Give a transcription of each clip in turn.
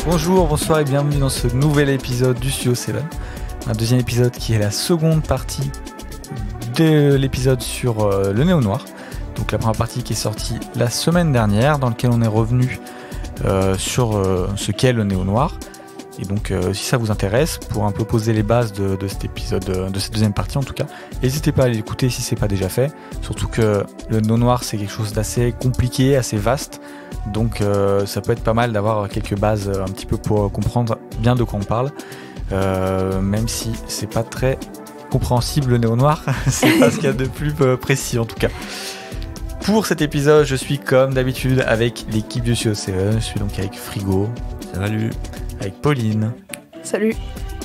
Bonjour, bonsoir et bienvenue dans ce nouvel épisode du Studio 7. Un deuxième épisode qui est la seconde partie de l'épisode sur le néo-noir. Donc la première partie qui est sortie la semaine dernière, dans laquelle on est revenu sur ce qu'est le néo-noir. Et donc si ça vous intéresse, pour un peu poser les bases de cet épisode, de cette deuxième partie en tout cas, n'hésitez pas à l'écouter si c'est pas déjà fait. Surtout que le néo-noir c'est quelque chose d'assez compliqué, assez vaste. Donc ça peut être pas mal d'avoir quelques bases un petit peu pour comprendre bien de quoi on parle. Même si c'est pas très compréhensible le néo-noir, c'est pas ce qu'il y a de plus précis en tout cas. Pour cet épisode, je suis comme d'habitude avec l'équipe du CO7. Je suis donc avec Frigo. Salut. Avec Pauline. Salut.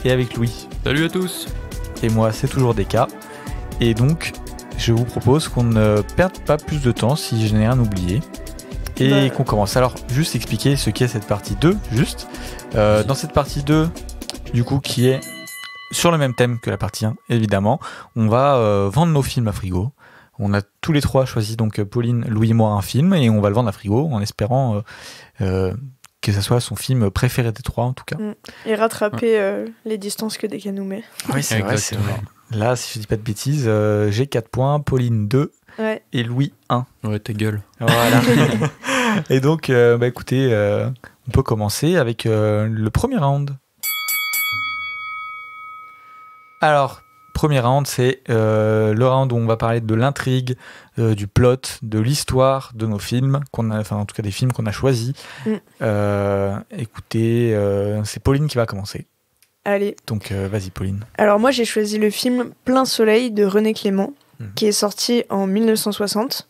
Et avec Louis. Salut à tous. Et moi, c'est toujours Deka. Et donc, je vous propose qu'on ne perde pas plus de temps si je n'ai rien oublié. Et qu'on commence. Alors, juste expliquer ce qu'est cette partie 2, juste. Dans cette partie 2, du coup, qui est sur le même thème que la partie 1, évidemment, on va vendre nos films à Frigo. On a tous les trois choisi, donc Pauline, Louis et moi, un film, et on va le vendre à Frigo en espérant que ça soit son film préféré des trois, en tout cas. Et rattraper les distances que Deka nous met. Oui, c'est vrai, c'est vrai. Là, si je dis pas de bêtises, j'ai 4 points, Pauline 2 et Louis 1. Ouais, ta gueule. Voilà. Et donc, écoutez, on peut commencer avec le premier round. Alors, premier round, c'est le round où on va parler de l'intrigue, du plot, de l'histoire de nos films, enfin en tout cas des films qu'on a choisis. Écoutez, c'est Pauline qui va commencer. Allez. Donc vas-y Pauline. Alors moi j'ai choisi le film Plein Soleil de René Clément, qui est sorti en 1960,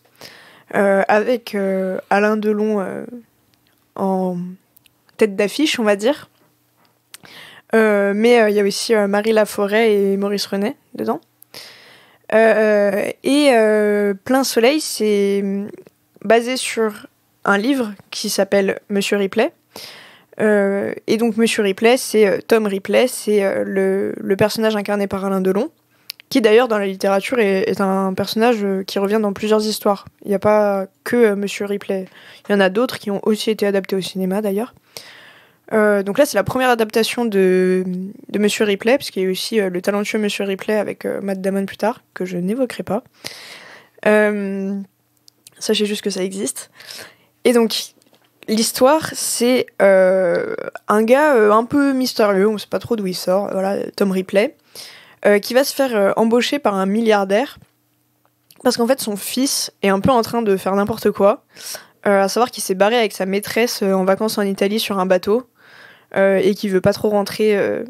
avec Alain Delon en tête d'affiche, on va dire. Mais il y a aussi Marie Laforêt et Maurice Renet dedans. Plein Soleil, c'est basé sur un livre qui s'appelle Monsieur Ripley. Et donc Monsieur Ripley, c'est Tom Ripley, c'est le personnage incarné par Alain Delon, qui d'ailleurs dans la littérature est un personnage qui revient dans plusieurs histoires. Il n'y a pas que Monsieur Ripley. Il y en a d'autres qui ont aussi été adaptés au cinéma d'ailleurs. Donc là, c'est la première adaptation de Monsieur Ripley, parce qu'il y a eu aussi le talentueux Monsieur Ripley avec Matt Damon plus tard, que je n'évoquerai pas. Sachez juste que ça existe. Et donc, l'histoire, c'est un gars un peu mystérieux, on ne sait pas trop d'où il sort, voilà, Tom Ripley, qui va se faire embaucher par un milliardaire, parce qu'en fait, son fils est un peu en train de faire n'importe quoi, à savoir qu'il s'est barré avec sa maîtresse en vacances en Italie sur un bateau, et qui veut pas trop rentrer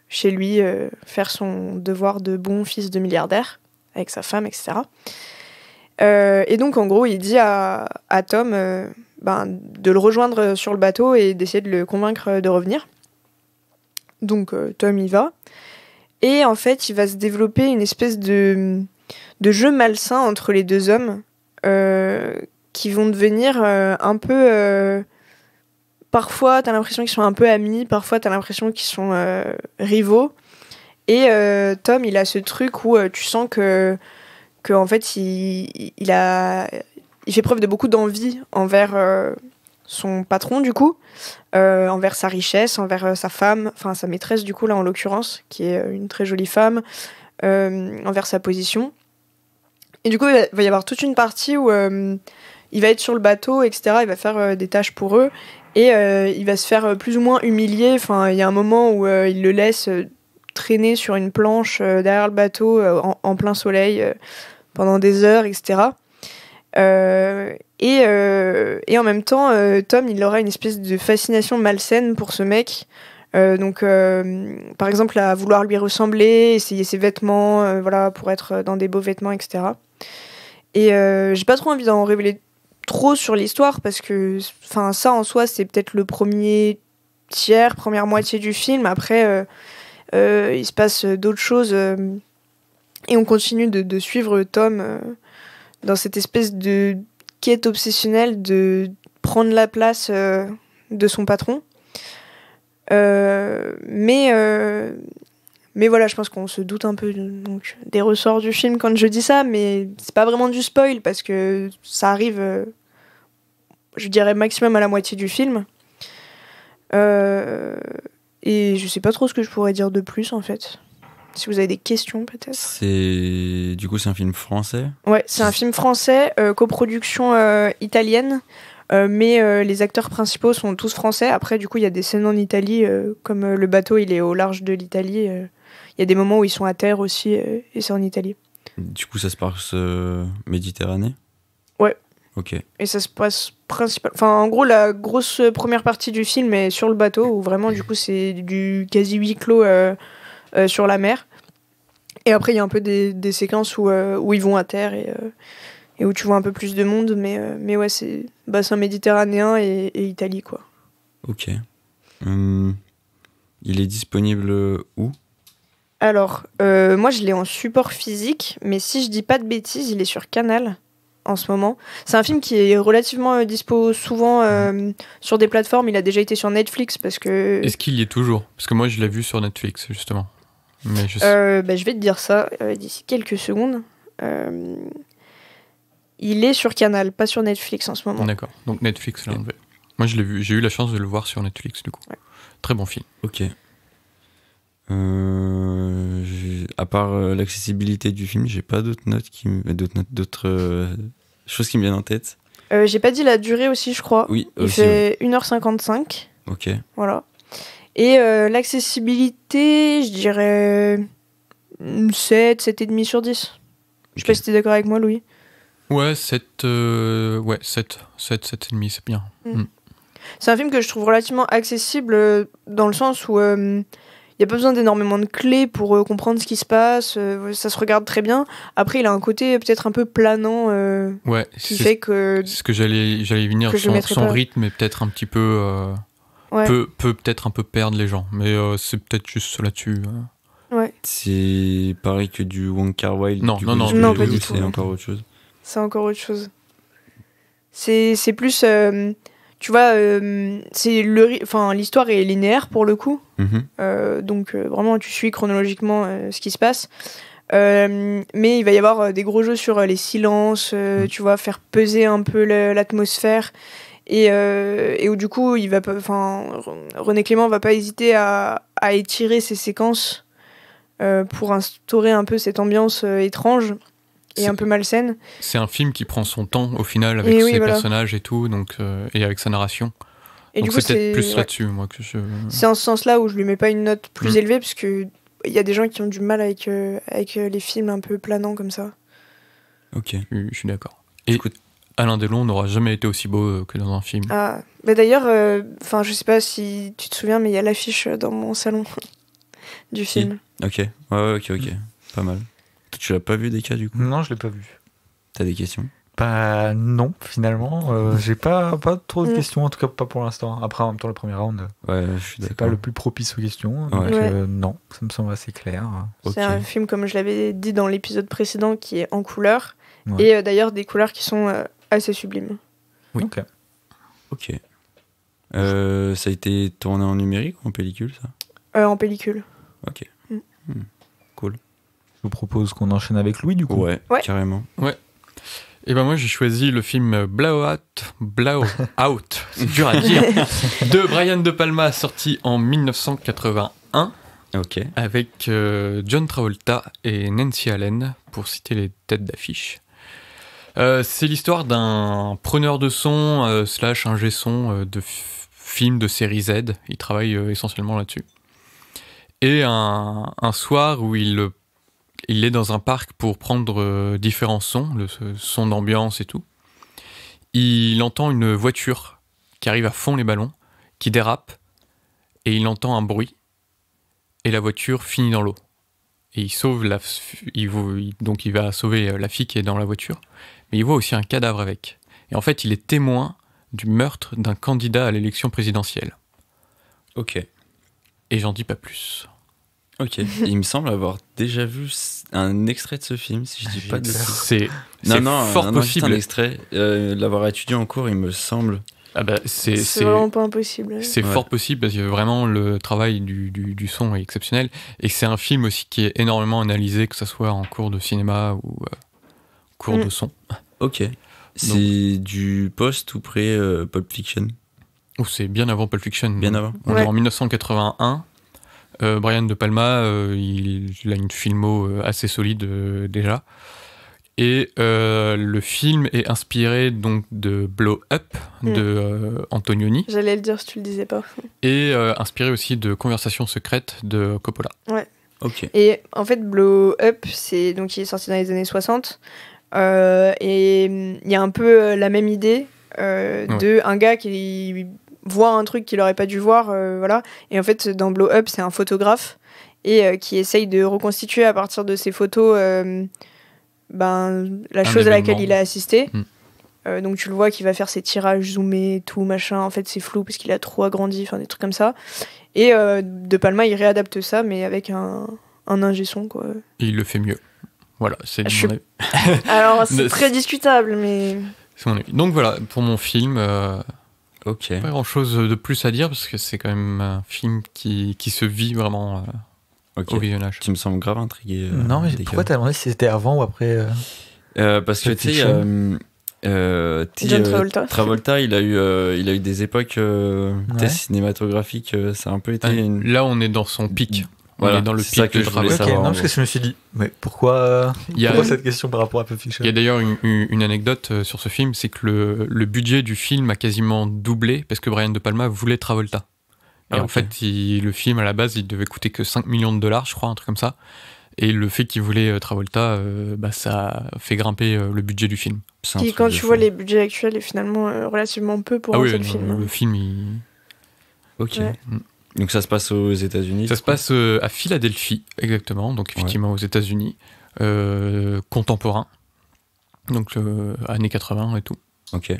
chez lui, faire son devoir de bon fils de milliardaire avec sa femme, etc. Et donc en gros il dit à Tom de le rejoindre sur le bateau et d'essayer de le convaincre de revenir. Donc Tom y va, et en fait il va se développer une espèce de jeu malsain entre les deux hommes, qui vont devenir un peu... Parfois, t'as l'impression qu'ils sont un peu amis, parfois t'as l'impression qu'ils sont rivaux. Et Tom, il a ce truc où tu sens que en fait, il fait preuve de beaucoup d'envie envers son patron, du coup, envers sa richesse, envers sa femme, enfin sa maîtresse, du coup, là en l'occurrence, qui est une très jolie femme, envers sa position. Et du coup, il va y avoir toute une partie où il va être sur le bateau, etc. Il va faire des tâches pour eux. Et il va se faire plus ou moins humilier. Enfin, il y a un moment où il le laisse traîner sur une planche derrière le bateau en plein soleil pendant des heures, etc. Et en même temps, Tom, il aura une espèce de fascination malsaine pour ce mec. Par exemple, à vouloir lui ressembler, essayer ses vêtements, voilà, pour être dans des beaux vêtements, etc. Et j'ai pas trop envie d'en révéler trop sur l'histoire, parce que ça en soi c'est peut-être le première moitié du film. Après il se passe d'autres choses, et on continue de suivre Tom dans cette espèce de quête obsessionnelle de prendre la place de son patron, mais voilà, je pense qu'on se doute un peu donc des ressorts du film quand je dis ça, mais c'est pas vraiment du spoil parce que ça arrive je dirais maximum à la moitié du film. Et je sais pas trop ce que je pourrais dire de plus en fait. Si vous avez des questions peut-être. Du coup, c'est un film français. Ouais, c'est un film français, coproduction italienne, mais les acteurs principaux sont tous français. Après, du coup, il y a des scènes en Italie, comme le bateau il est au large de l'Italie. Il y a des moments où ils sont à terre aussi, et c'est en Italie. Du coup, ça se passe Méditerranée. Ouais. Ok. Et ça se passe en gros, la grosse première partie du film est sur le bateau, où vraiment, du coup, c'est du quasi huis clos sur la mer. Et après, il y a un peu des séquences où ils vont à terre et où tu vois un peu plus de monde. Mais ouais, c'est bassin méditerranéen et Italie, quoi. Ok. Il est disponible où ? Alors, moi, je l'ai en support physique, mais si je dis pas de bêtises, il est sur Canal en ce moment. C'est un film qui est relativement dispo souvent sur des plateformes. Il a déjà été sur Netflix parce que... Est-ce qu'il y est toujours ? Parce que moi, je l'ai vu sur Netflix, justement. Mais je je vais te dire ça d'ici quelques secondes. Il est sur Canal, pas sur Netflix en ce moment. D'accord. Donc Netflix l'a enlevé. Moi, je l'ai vu. J'ai eu la chance de le voir sur Netflix, du coup. Ouais. Très bon film. Ok. À part l'accessibilité du film, j'ai pas d'autres notes d'autres choses qui me viennent en tête. J'ai pas dit la durée aussi, je crois. Oui, Il aussi, fait 1h55. Ok. Voilà. Et l'accessibilité, je dirais 7, 7,5 sur 10. Je sais pas si t'es d'accord avec moi, Louis. Ouais, 7, 7,5, c'est bien. C'est un film que je trouve relativement accessible dans le sens où il n'y a pas besoin d'énormément de clés pour comprendre ce qui se passe. Ça se regarde très bien. Après, il a un côté peut-être un peu planant Ouais, qui fait que... c'est ce que j'allais venir. que je mettrais Son pas. rythme est peut-être un petit peu... Ouais. peut peut-être un peu perdre les gens. Mais c'est peut-être juste là-dessus. Ouais. C'est pareil que du Wong Kar-wai. Non, du non, coup, non, du non, coup, pas du c'est tout. encore autre chose. C'est encore autre chose. C'est plus... tu vois, c'est l'histoire est linéaire pour le coup. Donc vraiment, tu suis chronologiquement ce qui se passe. Mais il va y avoir des gros jeux sur les silences, tu vois, faire peser un peu l'atmosphère. Et où du coup, René Clément va pas hésiter à étirer ses séquences pour instaurer un peu cette ambiance étrange et un peu malsaine. C'est un film qui prend son temps au final avec ses personnages et tout, donc, et avec sa narration. Et donc du coup, c'est peut-être plus là-dessus, moi, que je... C'est en ce sens-là où je lui mets pas une note plus élevée, parce que il y a des gens qui ont du mal avec les films un peu planants comme ça. Ok. Je suis d'accord. Et Alain Delon n'aura jamais été aussi beau que dans un film. Ah, bah d'ailleurs, je sais pas si tu te souviens, mais il y a l'affiche dans mon salon du film. Ok. Ouais, ok. Pas mal. Toi, tu l'as pas vu, Deka, du coup ? Non, je l'ai pas vu. T'as des questions ? Bah non, finalement. J'ai pas trop de questions, en tout cas pas pour l'instant. Après, en même temps, le premier round, ouais, je suis c'est d'accord. pas le plus propice aux questions. Ouais. Donc non, ça me semble assez clair. C'est un film, comme je l'avais dit dans l'épisode précédent, qui est en couleur. Ouais. Et d'ailleurs, des couleurs qui sont assez sublimes. Oui. Ok. Ça a été tourné en numérique ou en pellicule, ça ? En pellicule. Ok. Cool. Je vous propose qu'on enchaîne avec Louis, du coup. Ouais, carrément. Ouais. Et ben moi j'ai choisi le film Blowout, c'est dur à dire, de Brian De Palma, sorti en 1981. Ok. Avec John Travolta et Nancy Allen, pour citer les têtes d'affiche. C'est l'histoire d'un preneur de son / ingé son de films de série Z. Il travaille essentiellement là-dessus. Et un soir où il est dans un parc pour prendre différents sons, le son d'ambiance et tout. Il entend une voiture qui arrive à fond les ballons, qui dérape, et il entend un bruit, et la voiture finit dans l'eau. Et donc il va sauver la fille qui est dans la voiture, mais il voit aussi un cadavre avec. Et en fait, il est témoin du meurtre d'un candidat à l'élection présidentielle. Ok. Et j'en dis pas plus. Ok. Il me semble avoir déjà vu un extrait de ce film, si je dis pas de bêtises. C'est fort possible. Juste un extrait. L'avoir étudié en cours, il me semble. Ah bah, c'est vraiment pas impossible. C'est fort possible parce que vraiment le travail du son est exceptionnel et c'est un film aussi qui est énormément analysé, que ce soit en cours de cinéma ou cours de son. Ok. C'est du post ou pré Pulp Fiction ? Oh, c'est bien avant Pulp Fiction. Bien avant. On Ouais. est en 1981. Brian De Palma, il a une filmo assez solide déjà. Et le film est inspiré donc de Blow Up de Antonioni J'allais le dire si tu le disais pas. et inspiré aussi de Conversations secrètes de Coppola. Ok. Et en fait, Blow Up, c'est donc il est sorti dans les années 60. Et il y a un peu la même idée de un gars qui voit un truc qu'il aurait pas dû voir, voilà. Et en fait, dans Blow Up, c'est un photographe et qui essaye de reconstituer à partir de ses photos la chose à laquelle événement. il a assisté. Mm. Donc tu le vois qu'il va faire ses tirages zoomés, tout machin. En fait, c'est flou parce qu'il a trop agrandi, enfin des trucs comme ça. Et De Palma, il réadapte ça, mais avec un ingé son, quoi. Et il le fait mieux. Voilà, c'est Je mon suis- avis. Alors, c'est Ne- très discutable, mais... C'est mon avis. Donc voilà, pour mon film, Ok. pas grand chose de plus à dire parce que c'est quand même un film qui se vit vraiment Ok. au visionnage. Tu me sembles grave intrigué. Non, mais Deka. pourquoi t'as demandé si c'était avant ou après Parce que Pulp tu sais, Fiction. John Travolta. Travolta, il a eu des époques tu sais, Ouais. cinématographiques. Ça a un peu été Ouais. Là, on est dans son pic. Voilà, on est dans le c'est ça pic que de je voulais Travolta. Ok, savoir, non, en parce que gros. je me suis dit, mais pourquoi Il y a- cette question par rapport à Pulp Fiction Il y a d'ailleurs une anecdote sur ce film, c'est que le budget du film a quasiment doublé parce que Brian De Palma voulait Travolta. Et Ah, en ok. fait, le film à la base, il devait coûter que 5 millions de dollars, je crois, un truc comme ça. Et le fait qu'il voulait Travolta, ça fait grimper le budget du film. C'est un Qui, truc quand de tu fou. vois les budgets actuels, est finalement relativement peu pour un seul non, film. le film, il- Ok. Ouais. Donc ça se passe aux États-Unis. ça se passe à Philadelphie, exactement, donc effectivement aux États-Unis, contemporain, donc années 80 et tout. Ok.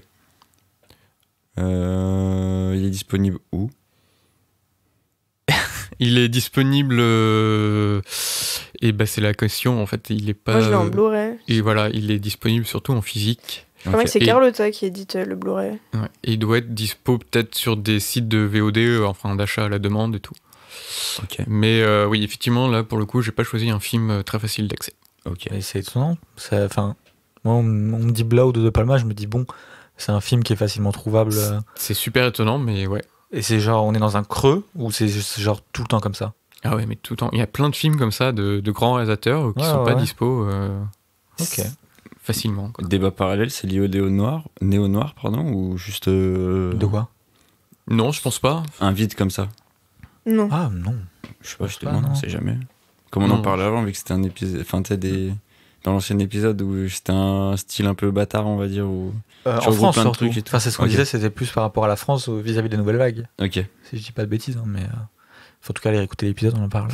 Il est disponible où? Il est disponible, et c'est la question en fait, il est pas. Moi, je l'ai en Blu-ray. Et voilà, il est disponible surtout en physique. Je crois Ok. que c'est Et- Carlotta qui édite le Blu-ray. Ouais. Et il doit être dispo peut-être sur des sites de VOD, enfin d'achat à la demande et tout. Ok. Mais oui, effectivement, là pour le coup, j'ai pas choisi un film très facile d'accès. Ok. Mais c'est étonnant. Enfin, moi, on me dit Blow de Palma, je me dis, bon, c'est un film qui est facilement trouvable. C'est super étonnant, mais ouais. Et c'est genre, on est dans un creux ou c'est juste genre tout le temps comme ça? Ah ouais, mais tout le temps. Il y a plein de films comme ça de grands réalisateurs qui Ouais, sont pas ouais. dispo Ok. facilement. Quoi. Débat parallèle, c'est lié au néo-noir, pardon, ou juste De quoi? Non, je pense pas. un vide comme ça? Non. Ah non. Je sais pas, je te pas, demande, non. on sait jamais. Comme on Non. en parlait avant, vu que c'était un épisode, enfin, tu sais, dans l'ancien épisode où c'était un style un peu bâtard, on va dire, où... En regroupe France plein de surtout. trucs et tout. Enfin, c'est ce qu'on Ok. disait, c'était plus par rapport à la France vis-à-vis des nouvelles vagues. Ok. Si je dis pas de bêtises, hein, mais faut en tout cas aller écouter l'épisode, on en parle.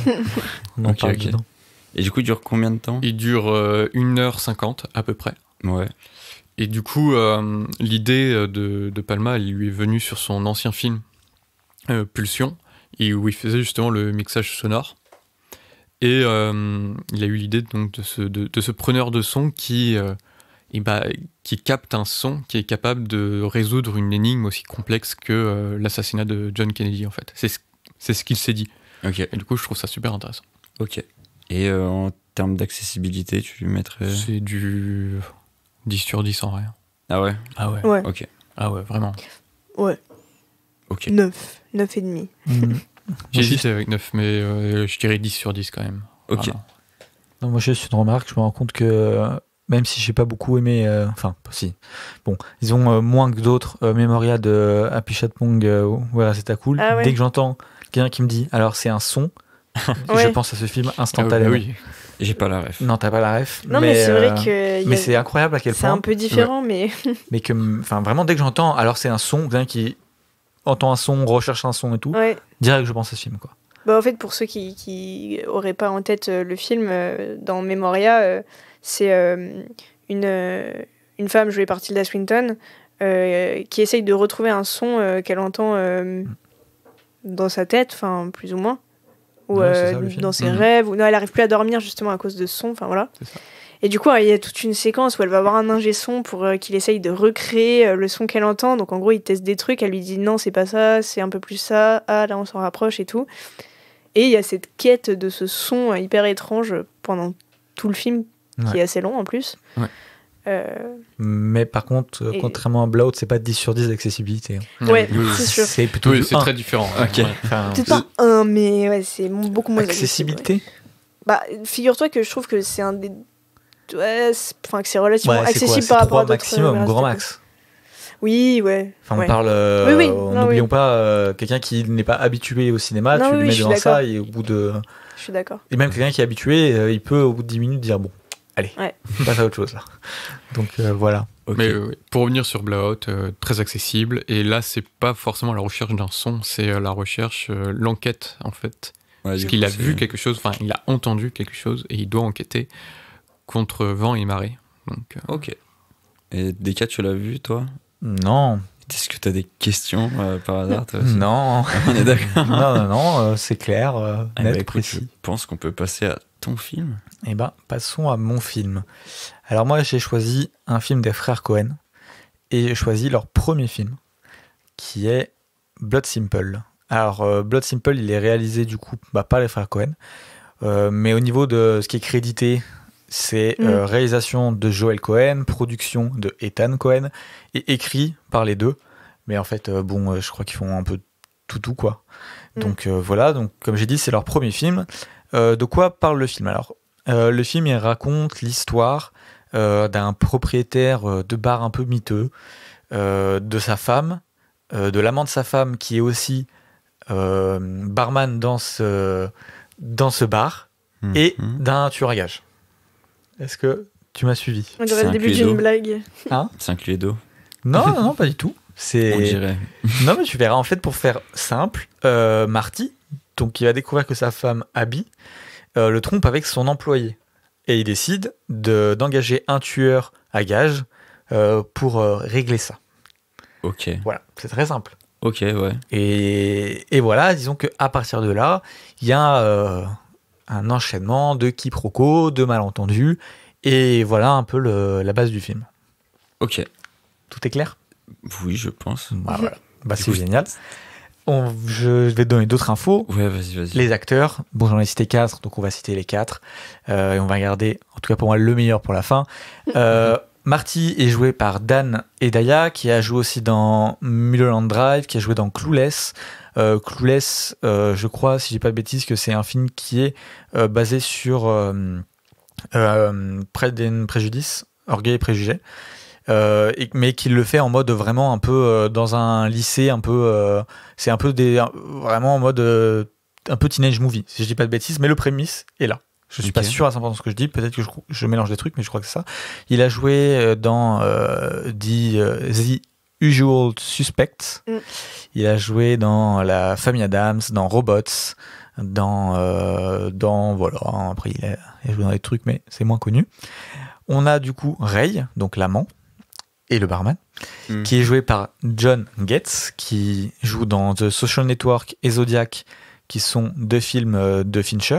On en Ok, parle ok. dedans. Et du coup, il dure combien de temps? Il dure 1h50 à peu près. Ouais. Et du coup, l'idée de Palma, elle lui est venue sur son ancien film Pulsion, et où il faisait justement le mixage sonore. Et il a eu l'idée donc de ce preneur de son qui capte un son qui est capable de résoudre une énigme aussi complexe que l'assassinat de John Kennedy en fait. C'est ce qu'il s'est dit. Ok. Et du coup, je trouve ça super intéressant. Ok. Et en termes d'accessibilité, tu lui mettrais... C'est du 10 sur 10 en rien. Ah ouais? Ah ouais. Ouais. Ok. Ah ouais, vraiment. Ouais. Ok. 9. 9 et demi. J'hésite avec 9, mais je dirais 10 sur 10 quand même. Ok. Vraiment. Non, moi, juste une remarque, je me rends compte que même si j'ai pas beaucoup aimé, enfin, si, bon, ils ont moins que d'autres Memoria de Happy Chatpong, voilà, c'était cool. Ah ouais. Dès que j'entends quelqu'un qui me dit, alors c'est un son, je Ouais. pense à ce film Ah instantanément. oui. J'ai pas la ref. Non, t'as pas la ref. Non, mais c'est vrai que. Mais c'est incroyable à quel C'est point. un peu différent, mais. Mais que, enfin, vraiment, dès que j'entends, alors c'est un son, quelqu'un qui entend un son, recherche un son et tout, Ouais. direct je pense à ce film, quoi. Bah, en fait, pour ceux qui auraient pas en tête le film, dans Memoria, c'est une femme jouée par Tilda Swinton qui essaye de retrouver un son qu'elle entend dans sa tête, enfin, plus ou moins. Ou Ouais, c'est ça, le film. dans ses Mhm. rêves. Ou non, elle arrive plus à dormir justement à cause de ce son, enfin voilà. C'est ça. Et du coup, il y a toute une séquence où elle va avoir un ingé son pour qu'il essaye de recréer le son qu'elle entend. Donc en gros, il teste des trucs, elle lui dit non, c'est pas ça, c'est un peu plus ça, ah là on s'en rapproche et tout. Et il y a cette quête de ce son hyper étrange pendant tout le film, qui Ouais. est assez long en plus. Ouais. Mais par contre, Et- contrairement à Blowout, c'est pas 10 sur 10 d'accessibilité. Ouais, Oui, c'est sûr. C'est plutôt Oui, du c'est 1. très différent. Ok. Ouais. Enfin, Peut-être pas un, mais ouais, c'est beaucoup moins accessible. accessibilité. Ouais. Bah, figure-toi que je trouve que c'est un des. Ouais, enfin, que c'est relativement Ouais, c'est quoi, accessible c'est par rapport 3 à d'autres. maximum, grand réalités. max. Oui, ouais. Enfin, on ouais. parle. Oui, oui, non, N'oublions oui. pas quelqu'un qui n'est pas habitué au cinéma, Non, tu oui, lui je mets suis devant ça d'accord. et au bout de. Je suis d'accord. Et même quelqu'un qui est habitué, il peut au bout de 10 minutes dire bon, allez, Ouais. on passe à autre chose là. Donc voilà. Ok. Mais oui. Pour revenir sur Blowout, très accessible. Et là, c'est pas forcément la recherche d'un son, c'est la recherche, l'enquête en fait. Ouais, Parce du qu'il coup, a c'est- vu quelque chose, enfin, il a entendu quelque chose et il doit enquêter contre vent et marée. Donc, Ok. Et Deka, tu l'as vu, toi? Non, Est-ce que tu as des questions par hasard, toi aussi? non, On est d'accord. non, c'est clair, Eh net, ben, écoute, je précis. pense qu'on peut passer à ton film. Eh ben, passons à mon film. Alors moi, j'ai choisi un film des frères Cohen et j'ai choisi leur premier film, qui est Blood Simple. Alors, Blood Simple, il est réalisé du coup par les frères Cohen, mais au niveau de ce qui est crédité, c'est réalisation de Joel Cohen, production de Ethan Cohen et écrit par les deux. Mais en fait, je crois qu'ils font un peu tout quoi. Donc voilà, donc comme j'ai dit, c'est leur premier film. De quoi parle le film? Alors, le film, il raconte l'histoire d'un propriétaire de bar un peu miteux, de sa femme, de l'amant de sa femme qui est aussi barman dans ce bar, et d'un tueur à gages. Est-ce que tu m'as suivi? On C'est dirait le un début Cluedo. d'une blague. C'est un Cluedo, Non, pas du tout. C'est... on dirait. Non, mais tu verras, en fait, pour faire simple, Marty, donc il va découvrir que sa femme, Abby, le trompe avec son employé. Et il décide d'engager un tueur à gages pour régler ça. Ok. Voilà, c'est très simple. Ok, ouais. Et voilà, disons qu'à partir de là, il y a un enchaînement de quiproquos, de malentendus, et voilà un peu la base du film. Ok. Tout est clair? Oui, je pense. Bah, voilà. Bah, Du c'est coup, génial. Je vais te donner d'autres infos. Ouais, vas-y. Les acteurs, bon, j'en ai cité 4, donc on va citer les 4. Et on va garder, en tout cas pour moi, le meilleur pour la fin. Marty est joué par Dan Hedaya, qui a joué aussi dans Mulholland Drive, qui a joué dans Clueless. Clueless, je crois, si je dis pas de bêtises, que c'est un film qui est basé sur Préjudice, Orgueil et Préjugés. Mais qui le fait en mode vraiment un peu dans un lycée, un peu c'est un peu vraiment en mode un peu teenage movie, si je dis pas de bêtises, mais le prémisse est là. Je suis Ok. pas sûr à 100% de ce que je dis, peut-être que je mélange des trucs, mais je crois que c'est ça. Il a joué dans The Usual Suspects. Il a joué dans La Famille Adams, dans Robots, dans voilà. Après il a joué dans des trucs, mais c'est moins connu. On a du coup Ray, donc l'amant et le barman, qui est joué par John Getz, qui joue dans The Social Network et Zodiac, qui sont deux films de Fincher.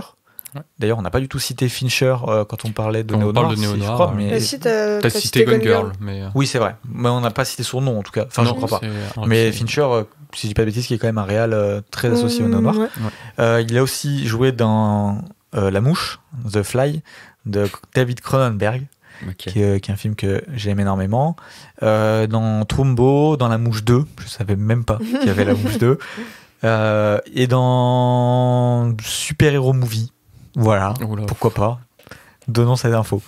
Ouais. D'ailleurs, on n'a pas du tout cité Fincher quand on parlait de Quand on Néo parle Noir, de Néo si, je Noir, crois, ouais. mais... Si t'as cité Gone Girl, mais. Oui, c'est vrai. Mais on n'a pas cité son nom, en tout cas. Enfin, je non, crois pas. c'est- Mais c'est- Fincher, si je dis pas de bêtises, qui est quand même un réal très associé au Néo Noir. Ouais. Il a aussi joué dans La Mouche, The Fly, de David Cronenberg, Ok. qui est un film que j'aime énormément. Dans Trumbo, dans La Mouche 2, je savais même pas qu'il y avait La Mouche 2. Et dans Super Hero Movie, voilà, Oula. pourquoi pas. Donnons cette info.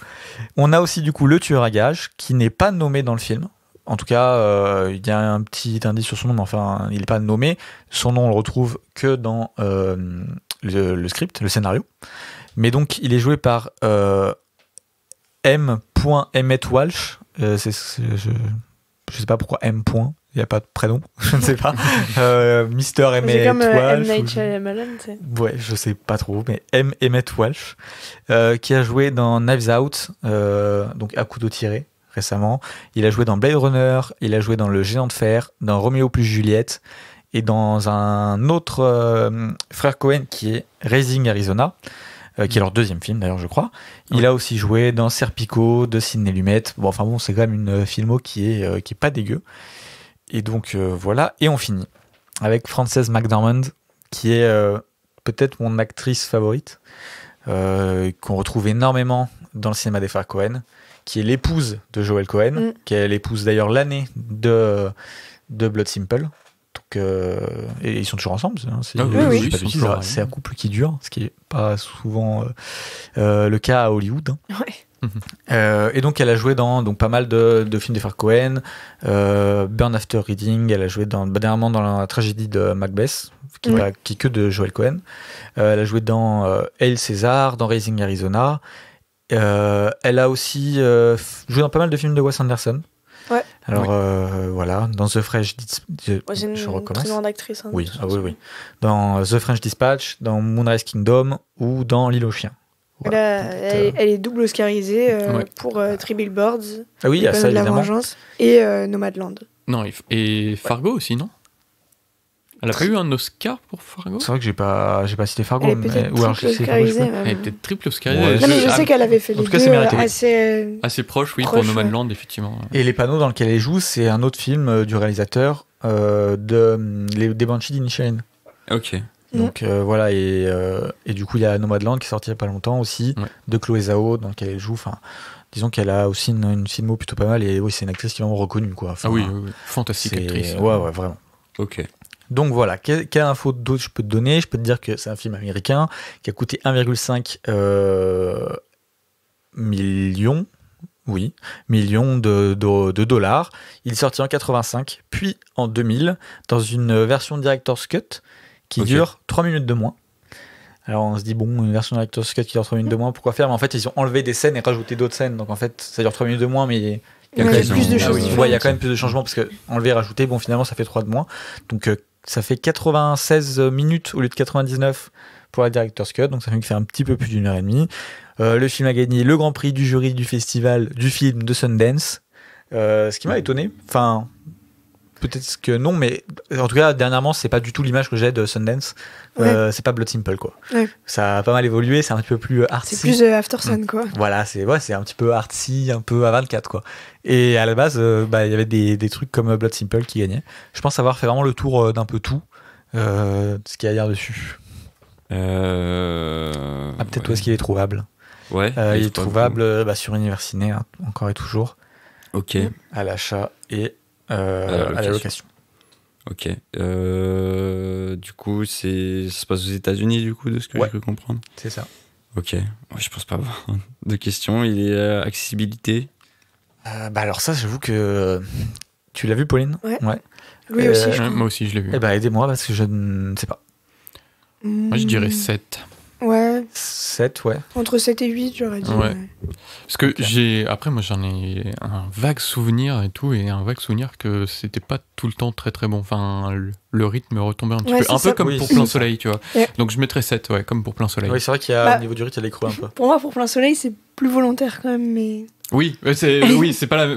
On a aussi du coup le tueur à gages, qui n'est pas nommé dans le film. En tout cas, il y a un petit indice sur son nom, mais enfin, il n'est pas nommé. Son nom, on le retrouve que dans le script, le scénario. Mais donc, il est joué par M. Emmett Walsh. Je sais pas pourquoi M. Il n'y a pas de prénom, je ne sais pas. Mister C'est Emmett comme M. Walsh. Night Shyamalan, tu sais. Ouais, je sais pas trop, mais M. Emmett Walsh, qui a joué dans Knives Out, donc à couteau tiré récemment. Il a joué dans Blade Runner, il a joué dans Le Géant de Fer, dans Roméo plus Juliette, et dans un autre frère Cohen qui est Raising Arizona, qui est leur deuxième film d'ailleurs, je crois. Il a aussi joué dans Serpico de Sidney Lumet. Bon, enfin bon, c'est quand même une filmo qui est pas dégueu. Et donc voilà, et on finit avec Frances McDormand, qui est peut-être mon actrice favorite, qu'on retrouve énormément dans le cinéma des frères Cohen, qui est l'épouse de Joel Cohen, qui est l'épouse d'ailleurs l'année de Blood Simple. Donc, et ils sont toujours ensemble. Hein, oui. Pas de bêtises, c'est un couple qui dure, ce qui n'est pas souvent le cas à Hollywood. Hein. Ouais. Et donc elle a joué dans donc, pas mal de films des frères Cohen, Burn After Reading, elle a joué dernièrement dans la tragédie de Macbeth, qui est que de Joel Cohen. Elle a joué dans Hail César, dans Raising Arizona. Elle a aussi joué dans pas mal de films de Wes Anderson. Ouais. Alors voilà, dans The French c'est une très grande actrice. Hein, oui, oui. Dans The French Dispatch, dans Moonrise Kingdom ou dans L'île aux chiens. Voilà. Elle est double oscarisée pour Three Billboards, ah oui, ça, de la vengeance, et Nomadland. Non, et Fargo aussi, non? Elle a pas eu un Oscar pour Fargo? C'est vrai que j'ai pas cité Fargo. Elle est peut-être triple oscarisée. Elle est peut-être triple oscarisée. Ouais, non, mais je sais qu'elle avait fait les deux assez proche, oui, pour Nomadland, effectivement. Et Les panneaux dans lesquels elle joue, c'est un autre film du réalisateur des Banshees d'Inisherin. Ok. Donc voilà, et du coup il y a Nomadland qui est sorti il y a pas longtemps aussi, de Chloé Zhao, dans lequel elle joue. Enfin, disons qu'elle a aussi une filmo plutôt pas mal, et oui, c'est une actrice qui est vraiment reconnue, quoi. Enfin, oui, fantastique actrice. Ouais, vraiment. Ok. Donc voilà, quelle info d'autre je peux te donner? Je peux te dire que c'est un film américain qui a coûté 1,5 million de dollars. Il est sorti en 85, puis en 2000, dans une version Director's Cut qui dure 3 minutes de moins. Alors on se dit, bon, une version Director's Cut qui dure 3 minutes de moins, pourquoi faire? Mais en fait, ils ont enlevé des scènes et rajouté d'autres scènes. Donc en fait, ça dure 3 minutes de moins, mais il y a plus de choses. Il y a quand même plus de changements, parce que enlever et rajouter, bon, finalement, ça fait 3 de moins. Donc ça fait 96 minutes au lieu de 99 pour la Director's Cut, donc ça fait un petit peu plus d'une heure et demie. Le film a gagné le grand prix du jury du festival du film de Sundance, ce qui m'a étonné. Enfin, peut-être que non, mais en tout cas, dernièrement, c'est pas du tout l'image que j'ai de Sundance. C'est pas Blood Simple, quoi. Ouais. Ça a pas mal évolué, c'est un petit peu plus artsy. C'est plus After Sun, quoi. Voilà, c'est un petit peu artsy, un peu à 24, quoi. Et à la base, il y avait des trucs comme Blood Simple qui gagnaient. Je pense avoir fait vraiment le tour d'un peu tout, ce qu'il y a à dire dessus. Peut-être où est-ce qu'il est trouvable. Ouais. Il est trouvable sur Universiné, hein, encore et toujours. Ok. À l'achat et à la location. Ok. Du coup, ça se passe aux États-Unis, du coup, de ce que j'ai pu comprendre. C'est ça. Ok. Je pense pas avoir de questions. Il est accessibilité. Alors ça, j'avoue que tu l'as vu, Pauline? Ouais. Lui aussi. Moi aussi, je l'ai vu. Aidez-moi parce que je ne sais pas. Moi, je dirais 7. Ouais. 7, ouais. Entre 7 et 8, j'aurais dit. Ouais. Parce que après, moi, j'en ai un vague souvenir et tout, et un vague souvenir que c'était pas tout le temps très très bon. Enfin, le rythme retombait un petit peu. Un peu comme pour Plein Soleil, tu vois. Yeah. Donc, je mettrais 7, comme pour Plein Soleil. Oui, c'est vrai qu'il y a, au niveau du rythme, il y a des creux un peu. Pour moi, pour Plein Soleil, c'est plus volontaire quand même, mais... Oui, c'est pas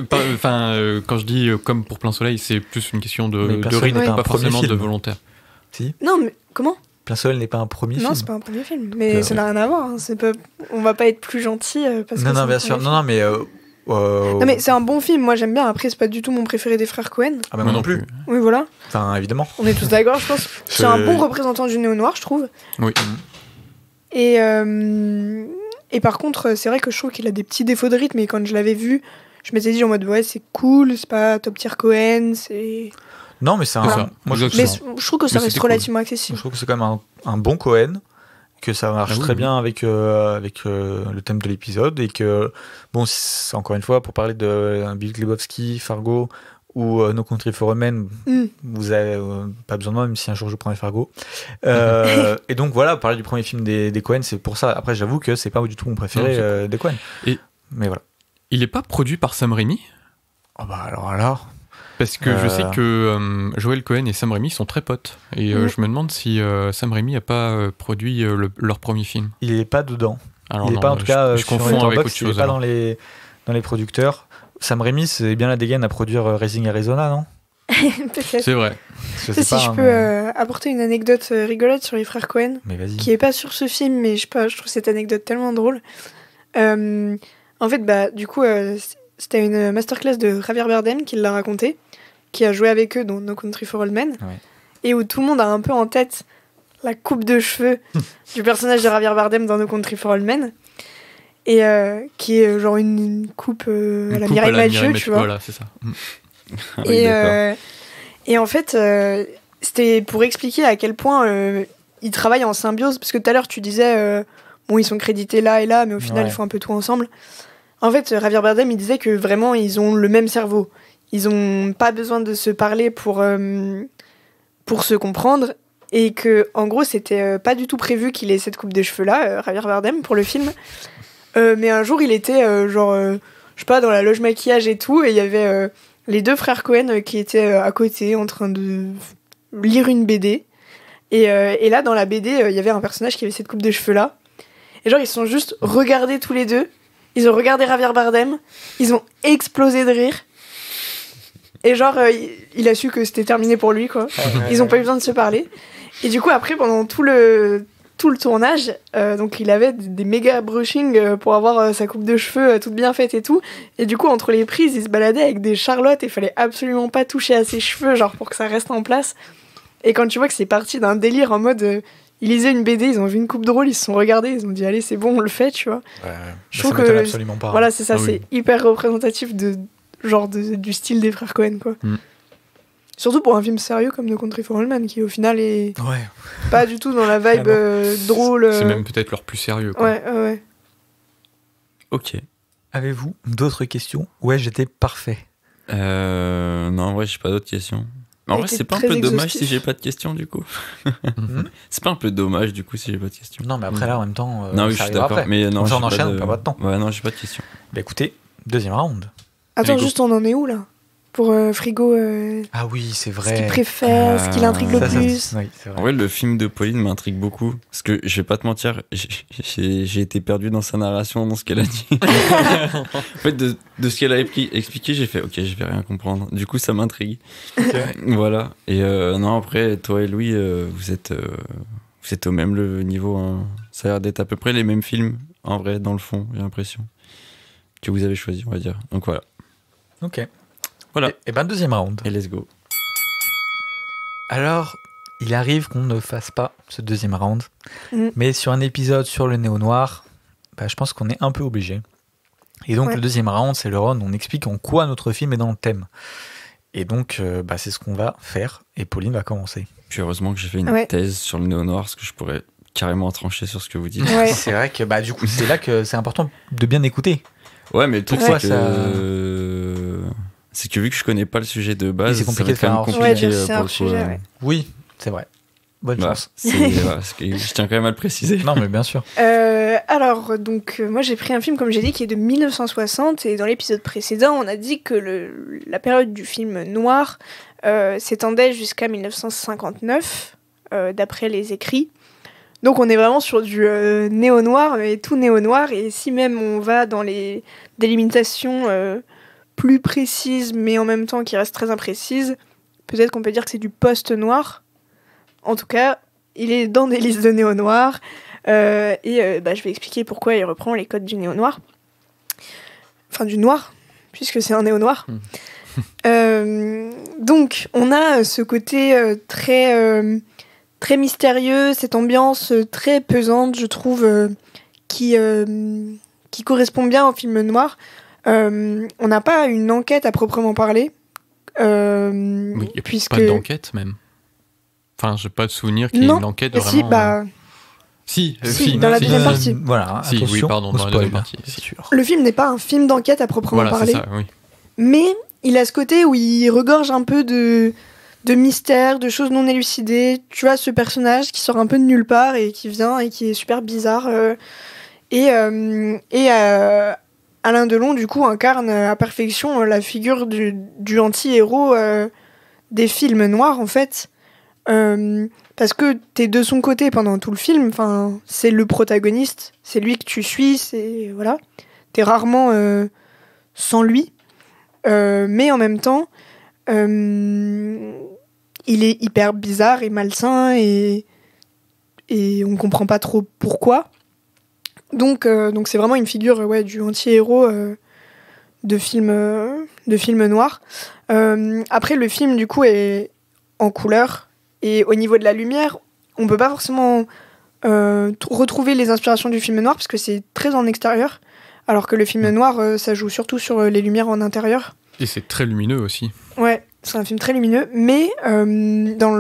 quand je dis comme pour Plein Soleil, c'est plus une question de rythme, pas forcément de volontaire. Si. Non, mais comment? Plein Soleil n'est pas un premier film. Non, c'est pas un premier film, mais ça n'a rien à voir. Hein. On va pas être plus gentil parce que non, bien sûr. Non, mais non, mais c'est un bon film. Moi, j'aime bien. Après, c'est pas du tout mon préféré des frères Cohen. Ah, bah, moi non plus. Oui, voilà. Enfin, évidemment. On est tous d'accord, je pense. C'est un bon représentant du néo-noir, je trouve. Oui. Et par contre, c'est vrai que je trouve qu'il a des petits défauts de rythme. Et quand je l'avais vu, je m'étais dit en mode ouais, c'est cool, c'est pas top tier Cohen, c'est. Non, mais c'est un. Moi, je trouve que ça reste relativement accessible. Je trouve que c'est quand même un bon Cohen, que ça marche très bien avec le thème de l'épisode, et que, bon, encore une fois, pour parler de Big Lebowski, Fargo ou No Country for Old Men, vous avez pas besoin de moi, même si un jour je prendrai Fargo. Et donc voilà, parler du premier film des Cohen, c'est pour ça. Après, j'avoue que c'est pas du tout mon préféré des Cohen. Mais voilà. Il est pas produit par Sam Raimi? Oh bah alors. Parce que je sais que Joel Cohen et Sam Raimi sont très potes. Et je me demande si Sam Raimi n'a pas produit leur premier film. Il n'est pas dedans. Alors il n'est pas en tout cas je confonds avec autre chose. Il n'est pas dans les producteurs. Sam Raimi, c'est bien la dégaine à produire Raising Arizona, non? Peut-être. C'est vrai. Je peux apporter une anecdote rigolote sur les frères Cohen, qui n'est pas sur ce film, mais je trouve cette anecdote tellement drôle. En fait, du coup, c'était une masterclass de Javier Bardem qui l'a raconté, qui a joué avec eux dans No Country for Old Men, et où tout le monde a un peu en tête la coupe de cheveux du personnage de Javier Bardem dans No Country for Old Men. et qui est genre une coupe à la Mireille Mathieu, tu vois. Voilà, c'est ça. Ah oui, d'accord. Et en fait, c'était pour expliquer à quel point ils travaillent en symbiose, parce que tout à l'heure tu disais, bon, ils sont crédités là et là, mais au final, Ouais. ils font un peu tout ensemble. En fait, Javier Bardem, il disait que vraiment, ils ont le même cerveau. Ils ont pas besoin de se parler pour se comprendre, et que, en gros, c'était pas du tout prévu qu'il ait cette coupe de cheveux-là, Javier Bardem, pour le film. Mais un jour, il était je sais pas, dans la loge maquillage et tout, et il y avait les deux frères Cohen qui étaient à côté en train de lire une BD. Et là, dans la BD, il y avait un personnage qui avait cette coupe de cheveux-là. Et genre, ils se sont juste regardés tous les deux. Ils ont regardé Javier Bardem. Ils ont explosé de rire. Et genre, il a su que c'était terminé pour lui, quoi. Ils ont pas eu besoin de se parler. Et du coup, après, pendant tout le tournage, donc il avait des méga brushings pour avoir sa coupe de cheveux toute bien faite et tout. Et du coup, entre les prises, il se baladait avec des charlottes et il fallait absolument pas toucher à ses cheveux, genre pour que ça reste en place. Et quand tu vois que c'est parti d'un délire en mode... ils lisaient une BD, ils ont vu une coupe drôle, ils se sont regardés, ils ont dit allez, c'est bon, on le fait, tu vois. Je trouve m'étonne que absolument pas. voilà, c'est ça, Ah oui. c'est hyper représentatif du style des frères Cohen, quoi. Mm. Surtout pour un film sérieux comme No Country for Old Men, qui au final est Ouais. pas du tout dans la vibe drôle. C'est même peut-être leur plus sérieux. Quoi. Ouais. Ok. Avez-vous d'autres questions? Ouais, j'étais parfait. Non, en vrai, j'ai pas d'autres questions. En vrai, était c'est pas un très peu dommage exhaustif. si j'ai pas de questions du coup. Mhm. C'est pas un peu dommage du coup si j'ai pas de questions. Non, mais après là, en même temps, Non, oui, je ça suis arrivera d'accord. après. Mais non, Comme ça, on j'ai enchaîne, de... on perd pas de temps. Ouais, non, j'ai pas de questions. Bah écoutez, deuxième round. Attends, Allez, go. juste on en est où là? Pour Frigo, Ah oui, c'est ce vrai. qu'il préfère, ce qui l'intrigue le Ça, plus. oui, c'est vrai. En vrai, le film de Pauline m'intrigue beaucoup. Parce que je vais pas te mentir, j'ai été perdu dans sa narration, dans ce qu'elle a dit. En fait, de ce qu'elle a expliqué, j'ai fait ok, je vais rien comprendre. Du coup, ça m'intrigue. Voilà. Et non, après, toi et Louis, vous êtes au même niveau. Hein. Ça a l'air d'être à peu près les mêmes films, en vrai, dans le fond, j'ai l'impression. Que vous avez choisi, on va dire. Donc voilà. Ok. Voilà. Et ben deuxième round. Et let's go. Alors, il arrive qu'on ne fasse pas ce deuxième round, Mm. mais sur un épisode sur le néo-noir, bah, je pense qu'on est un peu obligé. Et donc Ouais. le deuxième round, c'est le round où on explique en quoi notre film est dans le thème. Et donc, bah, c'est ce qu'on va faire, et Pauline va commencer. Puis heureusement que j'ai fait une Ouais. thèse sur le néo-noir, parce que je pourrais carrément trancher sur ce que vous dites. Ouais. C'est vrai que bah, du coup, c'est là que c'est important de bien écouter. Ouais, mais le truc, Pourquoi c'est que... C'est que vu que je connais pas le sujet de base, Oui, c'est compliqué ça va être de quand faire même un compliqué Ouais, c'est pour un le coup, sujet, ouais. Oui, c'est vrai. Bonne Bah, chance. voilà, je tiens quand même à le préciser. Non, mais bien sûr. Alors, donc, moi j'ai pris un film, comme j'ai dit, qui est de 1960, et dans l'épisode précédent, on a dit que la période du film noir s'étendait jusqu'à 1959, d'après les écrits. Donc on est vraiment sur du néo-noir, mais tout néo-noir, et si même on va dans les délimitations plus précises, mais en même temps qui restent très imprécises, peut-être qu'on peut dire que c'est du post-noir. En tout cas, il est dans des listes de néo-noir, et je vais expliquer pourquoi il reprend les codes du néo-noir. Enfin, du noir, puisque c'est un néo-noir. Donc, on a ce côté très mystérieux, cette ambiance très pesante, je trouve, qui correspond bien au film noir. On n'a pas une enquête à proprement parler. Oui, il n'y a puisque... pas d'enquête même. Enfin, je n'ai pas de souvenir qu'il y ait Non, une enquête Si, vraiment. bah, Si, dans la deuxième partie. Voilà, Si, oui, attention pardon, au dans la spoil, deuxième partie, bien si. sûr. le film n'est pas un film d'enquête à proprement Voilà, c'est parler. ça, oui. Mais il a ce côté où il regorge un peu de mystère, de choses non élucidées. Tu vois, ce personnage qui sort un peu de nulle part et qui vient et qui est super bizarre. Alain Delon, du coup, incarne à perfection la figure du anti-héros des films noirs, en fait. Parce que t'es de son côté pendant tout le film. Enfin, c'est le protagoniste, c'est lui que tu suis, voilà. T'es rarement sans lui. Mais en même temps, il est hyper bizarre et malsain et on comprend pas trop pourquoi. Donc c'est vraiment une figure du anti-héros de film noir. Après, le film, du coup, est en couleur. Et au niveau de la lumière, on peut pas forcément retrouver les inspirations du film noir parce que c'est très en extérieur. Alors que le film noir, ça joue surtout sur les lumières en intérieur. Et c'est très lumineux aussi. Ouais, c'est un film très lumineux. Mais dans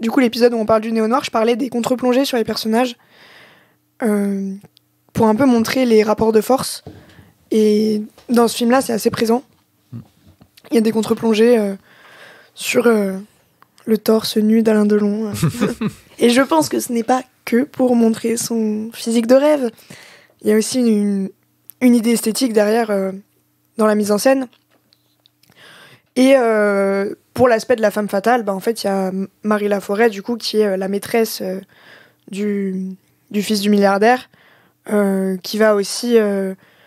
du coup, l'épisode où on parle du néo-noir, je parlais des contre-plongées sur les personnages pour un peu montrer les rapports de force. Et dans ce film-là, c'est assez présent. Il y a des contre-plongées sur le torse nu d'Alain Delon. Et je pense que ce n'est pas que pour montrer son physique de rêve. Il y a aussi une idée esthétique derrière dans la mise en scène. Et pour l'aspect de la femme fatale, en fait, il y a Marie Laforêt, du coup, qui est la maîtresse du fils du milliardaire, qui va aussi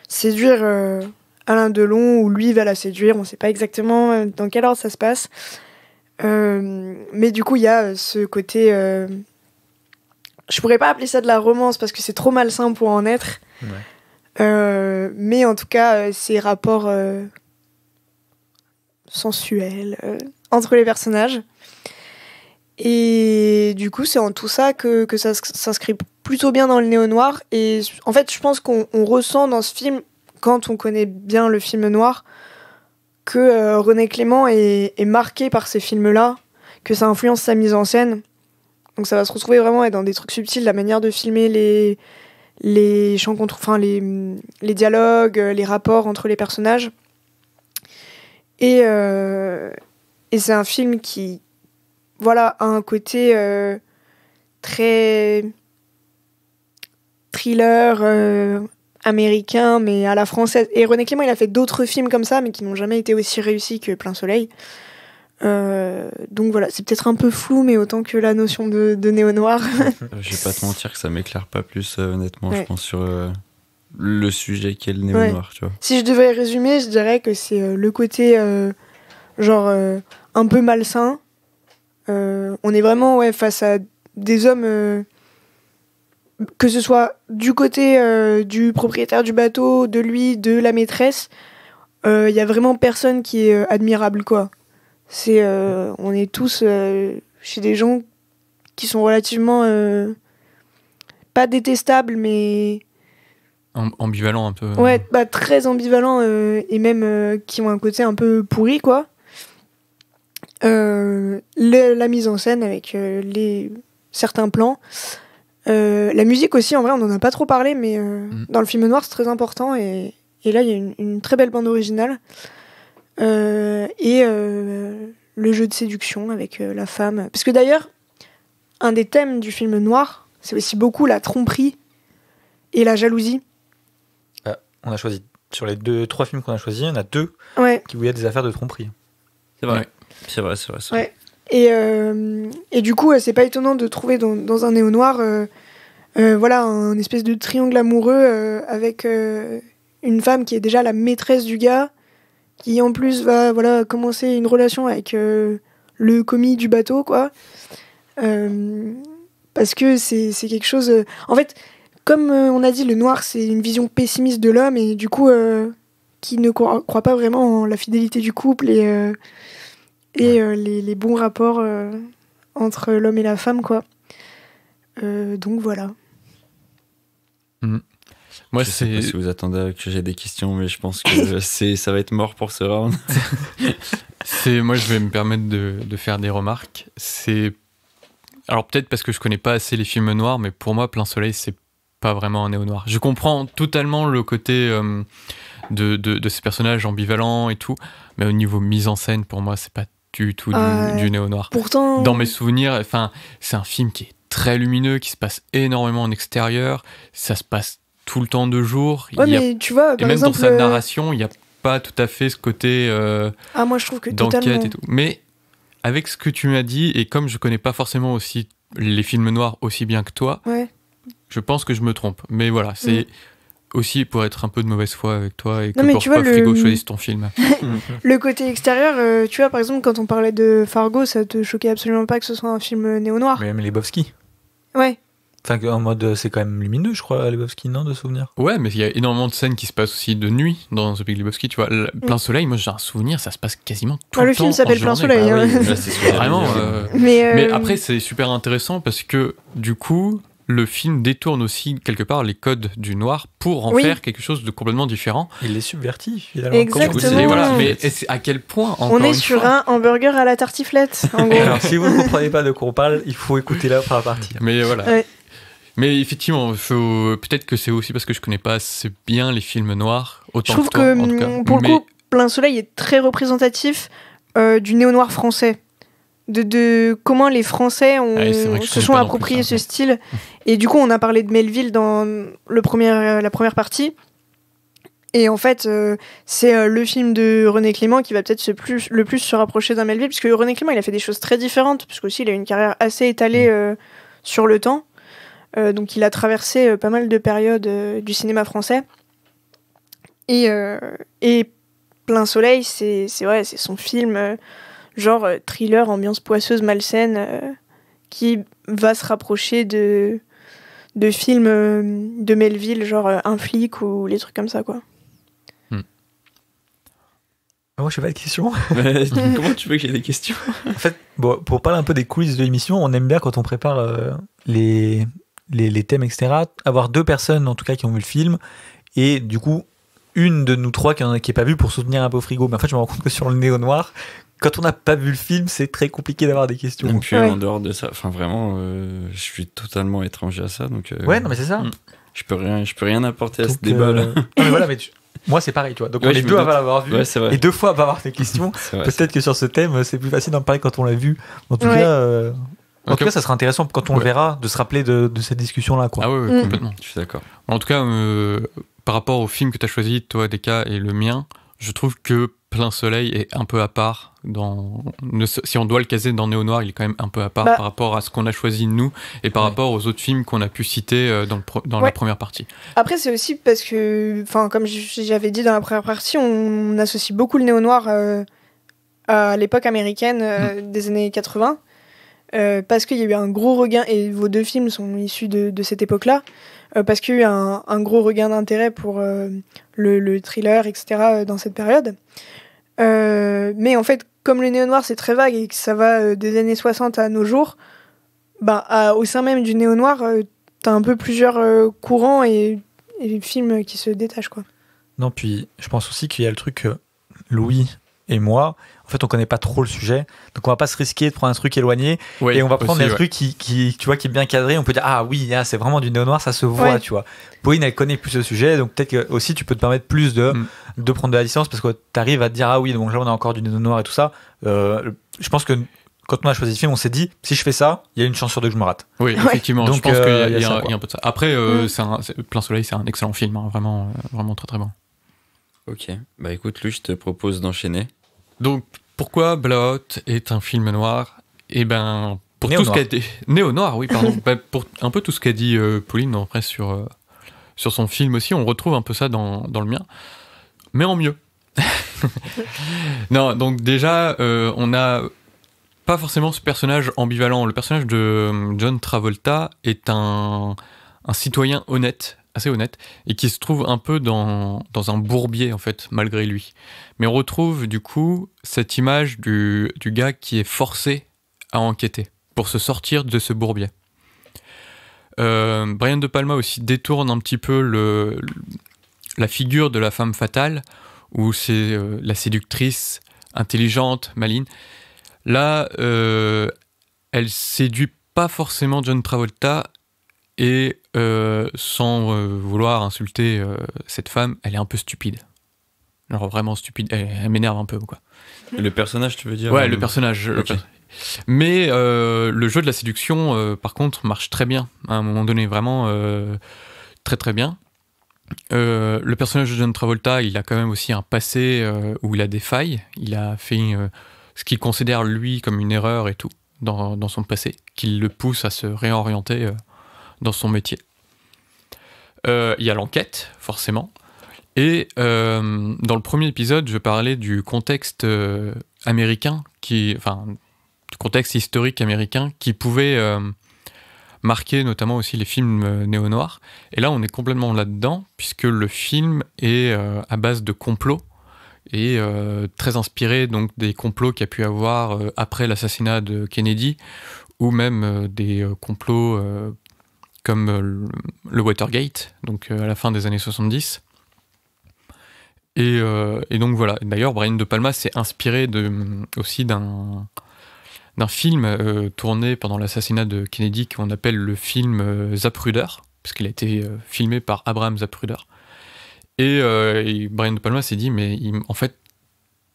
séduire Alain Delon, ou lui va la séduire. On ne sait pas exactement dans quel ordre ça se passe. Mais du coup, il y a ce côté... je pourrais pas appeler ça de la romance, parce que c'est trop malsain pour en être. Ouais. Mais en tout cas, ces rapports... sensuel entre les personnages. Et du coup, c'est en tout ça que ça s'inscrit plutôt bien dans le néo-noir. Et en fait, je pense qu'on ressent dans ce film, quand on connaît bien le film noir, que René Clément est marqué par ces films-là, que ça influence sa mise en scène. Donc ça va se retrouver vraiment dans des trucs subtils, la manière de filmer les chants les dialogues, les rapports entre les personnages. Et c'est un film qui, a un côté très thriller américain, mais à la française. Et René Clément, il a fait d'autres films comme ça, mais qui n'ont jamais été aussi réussis que Plein Soleil. Donc voilà, c'est peut-être un peu flou, mais autant que la notion de néo-noir. Je vais pas te mentir que ça m'éclaire pas plus, honnêtement, je pense, sur... le sujet qui est le néo-noir, tu vois. Si je devais résumer, je dirais que c'est le côté un peu malsain. On est vraiment face à des hommes, que ce soit du côté du propriétaire du bateau, de lui, de la maîtresse, il y a vraiment personne qui est admirable, quoi. On est tous chez des gens qui sont relativement pas détestables, mais... ambivalent un peu. Ouais, très ambivalent et même qui ont un côté un peu pourri, quoi. La mise en scène avec certains plans. La musique aussi, en vrai, on n'en a pas trop parlé, mais dans le film noir, c'est très important. Et là, il y a une très belle bande originale. Et le jeu de séduction avec la femme. Parce que d'ailleurs, un des thèmes du film noir, c'est aussi beaucoup la tromperie et la jalousie. On a choisi, sur les 3 films qu'on a choisis, il y en a 2 où il y a des affaires de tromperie. C'est vrai. Ouais. C'est vrai. Ouais. Et du coup, c'est pas étonnant de trouver dans un néo-noir un espèce de triangle amoureux avec une femme qui est déjà la maîtresse du gars, qui en plus va commencer une relation avec le commis du bateau, quoi. Parce que c'est quelque chose... en fait... Comme on a dit, le noir, c'est une vision pessimiste de l'homme et du coup, qui ne croit pas vraiment en la fidélité du couple et les bons rapports entre l'homme et la femme, quoi. Donc voilà. Moi, je sais pas si vous attendez que j'ai des questions, mais je pense que ça va être mort pour ce round. Moi, je vais me permettre de faire des remarques. Alors peut-être parce que je connais pas assez les films noirs, mais pour moi, Plein Soleil, c'est pas vraiment un néo-noir. Je comprends totalement le côté de ces personnages ambivalents et tout, mais au niveau mise en scène, pour moi, c'est pas du tout du néo-noir. Pourtant... Dans mes souvenirs, c'est un film qui est très lumineux, qui se passe énormément en extérieur, ça se passe tout le temps de jour. Mais tu vois, et même exemple, dans sa narration, il n'y a pas tout à fait ce côté moi, je trouve que d'enquête totalement. Et tout. Mais avec ce que tu m'as dit, et comme je connais pas forcément aussi les films noirs aussi bien que toi, je pense que je me trompe. Mais voilà, c'est aussi pour être un peu de mauvaise foi avec toi et que pour pas Frigo choisisse ton film. Le côté extérieur, tu vois, par exemple, quand on parlait de Fargo, ça te choquait absolument pas que ce soit un film néo-noir. Mais même Lebowski. Ouais. Enfin, en mode, c'est quand même lumineux, je crois, Lebowski, non, de souvenirs. Ouais, mais il y a énormément de scènes qui se passent aussi de nuit dans The Big Lebowski, tu vois. Plein Soleil, moi j'ai un souvenir, ça se passe quasiment tout le temps. Le film s'appelle Plein Soleil. Ah oui, là, c'est vraiment. Mais après, c'est super intéressant parce que du coup, le film détourne aussi quelque part les codes du noir pour en Oui. faire quelque chose de complètement différent. Il les subvertit finalement. Exactement. Et voilà, mais c'est à quel point encore On est une sur fois, un hamburger à la tartiflette, en gros. Alors si vous ne comprenez pas de quoi on parle, il faut écouter la première partie. Mais voilà. Ouais. Mais effectivement, peut-être que c'est aussi parce que je connais pas assez bien les films noirs Je autant trouve que toi, en tout cas. que, pour le coup, Plein Soleil est très représentatif du néo-noir français. De comment les Français Ouais, c'est vrai que je se connais sont pas non plus appropriés ça, ce ouais. style. Et du coup, on a parlé de Melville dans la première partie. Et en fait, c'est le film de René Clément qui va peut-être le plus se rapprocher d'un Melville, parce que René Clément, il a fait des choses très différentes, parce qu'aussi, il a une carrière assez étalée sur le temps. Donc, il a traversé pas mal de périodes du cinéma français. Et Plein Soleil, c'est son film, thriller, ambiance poisseuse, malsaine, qui va se rapprocher de films de Melville, genre Un flic ou les trucs comme ça, quoi. Moi, je fais pas de questions. Comment tu veux que j'ai des questions? En fait, bon, pour parler un peu des coulisses de l'émission, on aime bien quand on prépare les thèmes, etc., avoir deux personnes, en tout cas, qui ont vu le film, et du coup, une de nous trois qui est pas vue pour soutenir un peu au frigo. Mais en fait, je me rends compte que sur le néo-noir, quand on n'a pas vu le film, c'est très compliqué d'avoir des questions. Et puis Ouais. en dehors de ça, enfin vraiment, je suis totalement étranger à ça, donc Ouais, non, mais c'est ça. je peux rien apporter à ce Donc, débat-là. non, mais voilà, mais moi, c'est pareil, tu vois. Donc, Ouais, on est je me deux à doute. l'avoir vu. Ouais, c'est vrai. Et deux fois à pas avoir des questions. C'est vrai, Peut-être que sur ce thème, c'est plus facile d'en parler quand on l'a vu. En tout Ouais. cas, Ok. ça sera intéressant quand on le verra de se rappeler de cette discussion-là, quoi. Ah ouais, Mm. complètement. je suis d'accord. En tout cas, par rapport au film que tu as choisi, toi, Deka, et le mien, je trouve que Plein Soleil est un peu à part. Si on doit le caser dans Néo Noir, il est quand même un peu à part Bah. par rapport à ce qu'on a choisi nous et par Ouais. rapport aux autres films qu'on a pu citer dans la Ouais. première partie. Après, c'est aussi parce que, comme j'avais dit dans la première partie, on associe beaucoup le néo-noir à l'époque américaine des années 80. Parce qu'il y a eu un gros regain, et vos deux films sont issus de cette époque-là, parce qu'il y a eu un gros regain d'intérêt pour le thriller, etc. Dans cette période. Mais en fait, comme le néo-noir c'est très vague et que ça va des années 60 à nos jours, au sein même du néo-noir, t'as un peu plusieurs courants et films qui se détachent, quoi. Non, puis je pense aussi qu'il y a le truc que Louis et moi, en fait, on connaît pas trop le sujet, donc on va pas se risquer de prendre un truc éloigné, Ouais, et on va prendre aussi, un ouais. truc qui, tu vois, qui est bien cadré. On peut dire, ah oui, c'est vraiment du néo-noir, ça se voit, Ouais. tu vois. Pauline, elle connaît plus le sujet, donc peut-être que aussi tu peux te permettre plus de prendre de la distance, parce que t'arrives à te dire, ah oui, donc là on a encore du néo-noir et tout ça. Je pense que quand on a choisi le film, on s'est dit, si je fais ça, il y a une chance sur deux que je me rate. Oui, Ouais. effectivement. Donc, je pense qu'il y a, il y a il y a ça, un- quoi. il y a un peu de ça. Après, Plein Soleil, c'est un excellent film, hein, vraiment, vraiment très très bon. Ok, bah écoute, Lou, je te propose d'enchaîner. Donc, pourquoi Blowout est un film noir? Eh ben, pour tout ce Néo-noir. qu'a dit... Néo-noir, oui, pardon. Pour un peu tout ce qu'a dit Pauline, après, sur son film aussi, on retrouve un peu ça dans le mien, mais en mieux. Non, donc déjà, on a pas forcément ce personnage ambivalent. Le personnage de John Travolta est un citoyen honnête, assez honnête, et qui se trouve un peu dans un bourbier, en fait, malgré lui. Mais on retrouve, du coup, cette image du gars qui est forcé à enquêter pour se sortir de ce bourbier. Brian De Palma aussi détourne un petit peu la figure de la femme fatale, où c'est la séductrice, intelligente, maligne. Là, elle séduit pas forcément John Travolta, et sans vouloir insulter cette femme, elle est un peu stupide. Genre vraiment stupide, elle m'énerve un peu, quoi. Le personnage, tu veux dire? Ouais, le personnage. Ok. Mais le jeu de la séduction, par contre, marche très bien. À un moment donné, vraiment très très bien. Le personnage de John Travolta, il a quand même aussi un passé où il a des failles. Il a fait ce qu'il considère lui comme une erreur et tout dans son passé, qui le pousse à se réorienter dans son métier. Il y a l'enquête, forcément. Et dans le premier épisode, je parlais du contexte américain, du contexte historique américain qui pouvait marquer notamment aussi les films néo-noirs. Et là, on est complètement là-dedans, puisque le film est à base de complots et très inspiré donc des complots qu'il y a pu avoir après l'assassinat de Kennedy, ou même des complots comme le Watergate, donc à la fin des années 70. Et donc voilà. D'ailleurs, Brian De Palma s'est inspiré aussi d'un film tourné pendant l'assassinat de Kennedy qu'on appelle le film Zapruder, parce qu'il a été filmé par Abraham Zapruder. Et Brian De Palma s'est dit, mais en fait,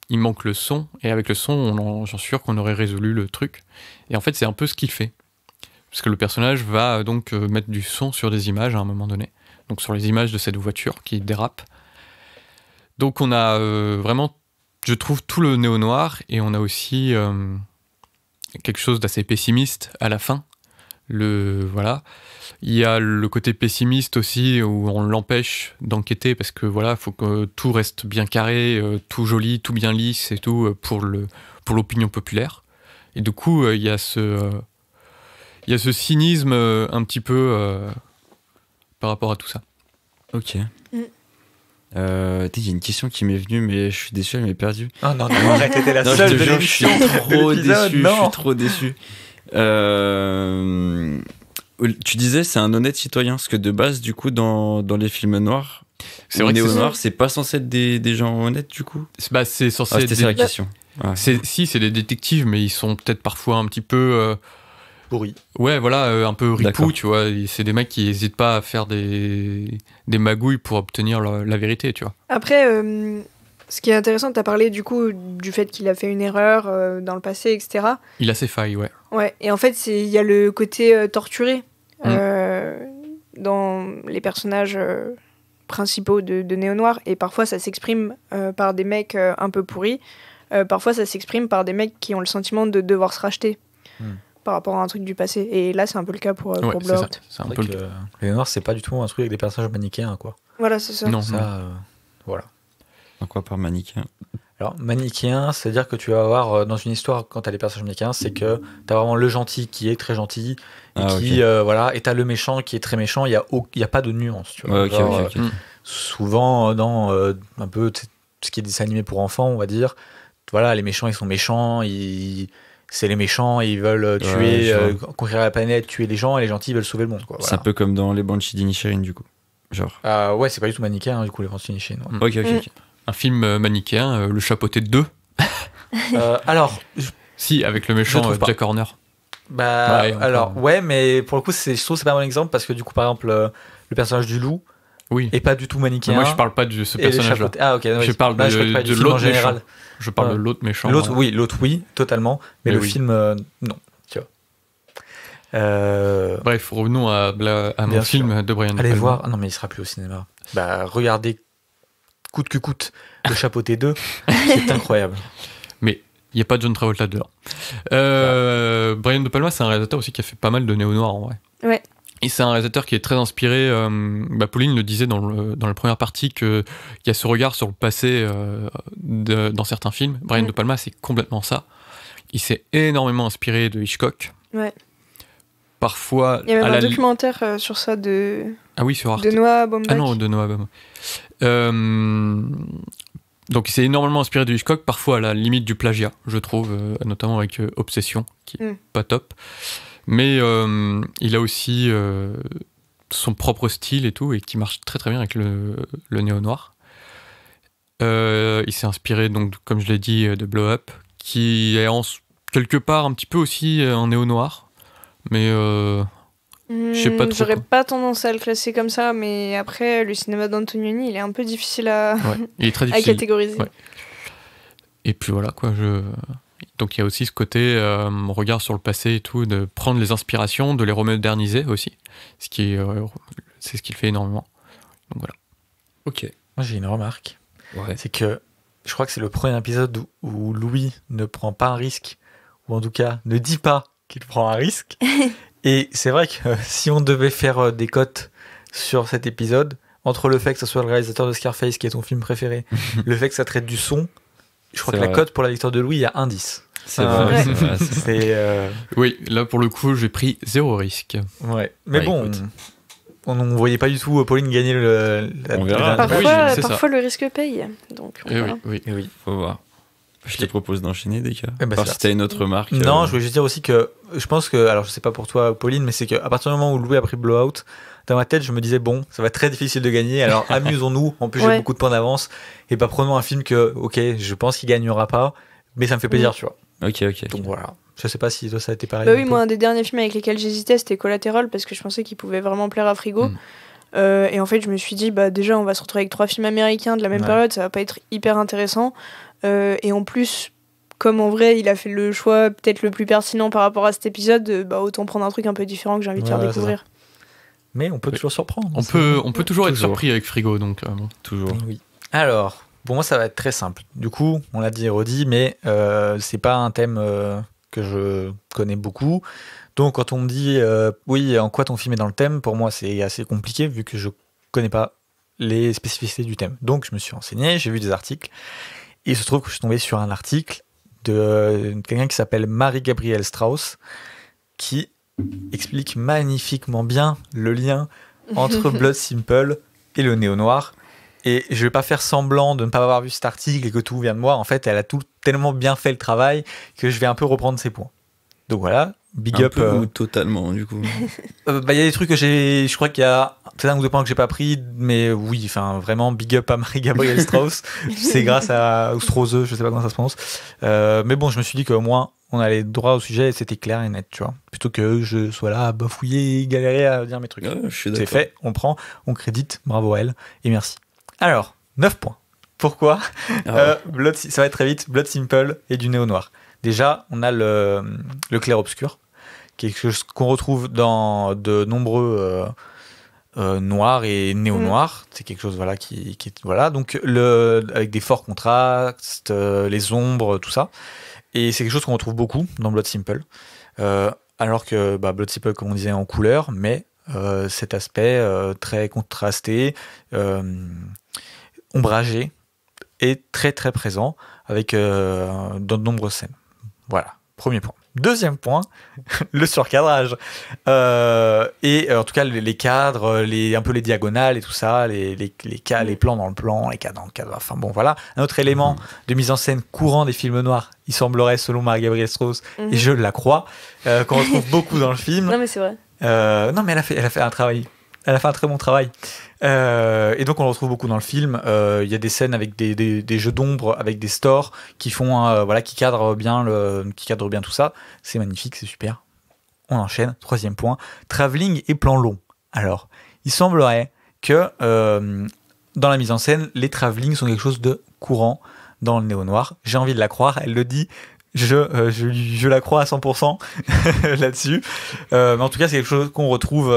il manque le son, et avec le son, j'en suis sûr qu'on aurait résolu le truc. Et en fait, c'est un peu ce qu'il fait. Parce que le personnage va donc mettre du son sur des images à un moment donné. Donc sur les images de cette voiture qui dérape. Donc on a vraiment, je trouve, tout le néo-noir, et on a aussi quelque chose d'assez pessimiste à la fin. Voilà. Il y a le côté pessimiste aussi, où on l'empêche d'enquêter, parce que voilà, faut que tout reste bien carré, tout joli, tout bien lisse et tout, pour l'opinion populaire. Et du coup, il y a ce cynisme un petit peu par rapport à tout ça. Ok. Il y a une question qui m'est venue, mais je suis déçu, elle m'est perdue. Oh non, arrête, t'étais la Non, seule je te de jure, l'émission. je suis trop déçu. Non. Je suis trop déçu. Tu disais, c'est un honnête citoyen, parce que de base, du coup, dans les films noirs, C'est vrai que néo-noirs, c'est pas censé être des gens honnêtes, du coup. C'est censé C'était ça la question. Ouais. c'est des détectives, mais ils sont peut-être parfois un petit peu Pourri. ouais, voilà, un peu ripoux, D'accord. tu vois. C'est des mecs qui n'hésitent pas à faire des magouilles pour obtenir la vérité, tu vois. Après, ce qui est intéressant, tu as parlé du coup du fait qu'il a fait une erreur dans le passé, etc. Il a ses failles, ouais. Ouais, et en fait, il y a le côté torturé dans les personnages principaux de Néo Noir, et parfois ça s'exprime par des mecs un peu pourris, parfois ça s'exprime par des mecs qui ont le sentiment de devoir se racheter par rapport à un truc du passé, et là c'est un peu le cas pour Ouais, c'est Blowout. ça. C'est un peu le... Les noirs, c'est pas du tout un truc avec des personnages manichéens, quoi. Voilà, c'est ça. Non, Ça, voilà. En quoi par manichéen? Alors, manichéen, c'est-à-dire que tu vas avoir dans une histoire, quand t'as des personnages manichéens, c'est que t'as vraiment le gentil qui est très gentil, et qui, voilà, et t'as le méchant qui est très méchant, il y a pas de nuance, tu vois. Ouais, ok, Genre, ok. souvent, dans un peu ce qui est dessin animé pour enfants, on va dire, voilà, les méchants, ils sont méchants, c'est les méchants, ils veulent tuer, conquérir la planète, tuer les gens, et les gentils, ils veulent sauver le monde, quoi. C'est Voilà. un peu comme dans les Banshees d'Inisherin, du coup. Genre. Ouais, c'est pas du tout manichéen, hein, du coup, les Banshees d'Inisherin. Ouais. Ok. Un film manichéen, Le Chapeauté 2. Alors, Si, avec le méchant Je trouve pas. Jack Horner. bah, Ouais, alors, ouais, mais pour le coup, je trouve que c'est pas un bon exemple, parce que du coup, par exemple, le personnage du loup Oui. est pas du tout Mais manichéen. moi, je parle pas de ce et les personnage-là. chapeautés- Ah, ok. Je parle je crois que pas de du film en l'autre général. méchant. Je parle de l'autre méchant. L'autre, oui, totalement. Mais Mais le oui. film, non, tu vois. Bref, revenons à mon Bien film de Brian De Allez Palma. voir. Ah non, mais il sera plus au cinéma. Bah, regardez coûte que coûte le Chapeauté 2. C'est incroyable. Mais il n'y a pas John Travolta dedans. Brian De Palma, c'est un réalisateur aussi qui a fait pas mal de néo-noir en vrai. Ouais. Et c'est un réalisateur qui est très inspiré. Pauline le disait dans la première partie qu'il y a ce regard sur le passé dans certains films. Brian De Palma, c'est complètement ça. Il s'est énormément inspiré de Hitchcock. Ouais. Parfois. Il y a même à un la documentaire sur ça de Ah oui, sur Arte. Noah Baumbach. Ah non, de Noah Baumbach. Donc il s'est énormément inspiré de Hitchcock, parfois à la limite du plagiat, je trouve, notamment avec Obsession, qui est pas top. Mais il a aussi son propre style et tout, et qui marche très très bien avec le néo-noir. Il s'est inspiré, donc, comme je l'ai dit, de Blow Up, qui est quelque part un petit peu aussi en néo-noir, mais je sais pas trop. J'aurais quoi. pas tendance à le classer comme ça, mais après, le cinéma d'Antonioni, il est un peu difficile à, Ouais, il est très à difficile. catégoriser. Ouais. Et puis voilà, quoi. Donc il y a aussi ce côté regard sur le passé et tout, de prendre les inspirations, de les remoderniser aussi, c'est ce qu'il fait énormément. Donc voilà. Ok. Moi, j'ai une remarque. Ouais. C'est que je crois que c'est le premier épisode où Louis ne prend pas un risque, ou en tout cas ne dit pas qu'il prend un risque. Et c'est vrai que si on devait faire des cotes sur cet épisode, entre le fait que ce soit le réalisateur de Scarface, qui est ton film préféré, le fait que ça traite du son, je crois C'est que la vrai. cote pour la victoire de Louis, il y a un 10. C'est Ah, vrai, ouais. c'est vrai, c'est vrai. C'est Oui, là pour le coup, j'ai pris 0 risque. ouais. Mais Ouais, bon, écoute. on ne voyait pas du tout Pauline gagner On verra. la- Oui, Parfois, c'est ça. parfois le risque paye. Donc, Eh voilà. oui. Eh oui. Faut voir. Je te propose d'enchaîner, Deka. Eh ben, Alors, c'est si t'as une autre remarque. Non, je voulais juste dire aussi que je pense que, alors je sais pas pour toi, Pauline, mais c'est qu'à partir du moment où Louis a pris Blowout, dans ma tête, je me disais, bon, ça va être très difficile de gagner, alors amusons-nous, en plus j'ai Ouais. beaucoup de points d'avance, et pas prenons un film que, ok, je pense qu'il gagnera pas, mais ça me fait plaisir, tu vois. Ok. Donc voilà. Je sais pas si toi ça a été pareil. Bah un oui, peu. moi, un des derniers films avec lesquels j'hésitais, c'était Collateral, parce que je pensais qu'il pouvait vraiment plaire à Frigo. Mm. Et en fait, je me suis dit, bah déjà, on va se retrouver avec 3 films américains de la même Ouais. période, ça va pas être hyper intéressant. Et en plus, comme en vrai, il a fait le choix peut-être le plus pertinent par rapport à cet épisode, bah autant prendre un truc un peu différent que j'ai envie de faire Ouais, c'est découvrir. Mais on peut toujours surprendre. On c'est- peut toujours être Toujours. surpris avec Frigo, donc bon. Toujours. Oui. Alors, pour moi, ça va être très simple. Du coup, on l'a dit et redit, mais c'est pas un thème que je connais beaucoup. Donc, quand on me dit, oui, en quoi ton film est dans le thème, pour moi, c'est assez compliqué vu que je connais pas les spécificités du thème. Donc, je me suis renseigné, j'ai vu des articles, et il se trouve que je suis tombé sur un article de quelqu'un qui s'appelle Marie-Gabrielle Strauss, qui explique magnifiquement bien le lien entre Blood Simple et le néo-noir. Et je vais pas faire semblant de ne pas avoir vu cet article et que tout vient de moi. En fait, elle a tout tellement bien fait le travail que je vais un peu reprendre ses points. Donc voilà, big Un up. peu ou totalement, du coup. Bah, il y a des trucs que je crois qu'il y a peut-être un ou deux points que j'ai pas pris, mais oui, enfin vraiment big up à Marie-Gabrielle Strauss. C'est grâce à Strauss, je sais pas comment ça se prononce. Mais bon, je me suis dit qu'au moins on allait droit au sujet et c'était clair et net, tu vois. Plutôt que je sois là à bafouiller et galérer à dire mes trucs. Ouais, je suis C'est d'accord. fait, on prend, on crédite, bravo à elle et merci. Alors, 9 points. Pourquoi Ah ouais. Ça va être très vite. Blood Simple et du néo-noir. Déjà, on a le clair-obscur, quelque chose qu'on retrouve dans de nombreux noirs et néo-noirs. C'est quelque chose voilà, qui voilà. Donc, avec des forts contrastes, les ombres, tout ça. Et c'est quelque chose qu'on retrouve beaucoup dans Blood Simple. Alors que Blood Simple, comme on disait, est en couleur, mais cet aspect très contrasté, ombragé, est très très présent avec dans de nombreuses scènes. Voilà, premier point. Deuxième point, le surcadrage. Et en tout cas, les cadres, un peu les diagonales et tout ça, les plans dans le plan, les cadres dans le cadre. Enfin bon, voilà. Un autre élément de mise en scène courant des films noirs, il semblerait, selon Marie-Gabrielle Strauss, et je la crois, qu'on retrouve beaucoup dans le film. Non, mais c'est vrai. Non, mais elle a fait un travail. Elle a fait un très bon travail. Et donc on le retrouve beaucoup dans le film. Il y a des scènes avec des jeux d'ombre, avec des stores qui font, qui cadrent bien tout ça. C'est magnifique, c'est super. On enchaîne. Troisième point, travelling et plan long. Alors, il semblerait que dans la mise en scène, les travelling sont quelque chose de courant dans le néo-noir. J'ai envie de la croire. Elle le dit. Je la crois à 100% là-dessus. Mais en tout cas, c'est quelque chose qu'on retrouve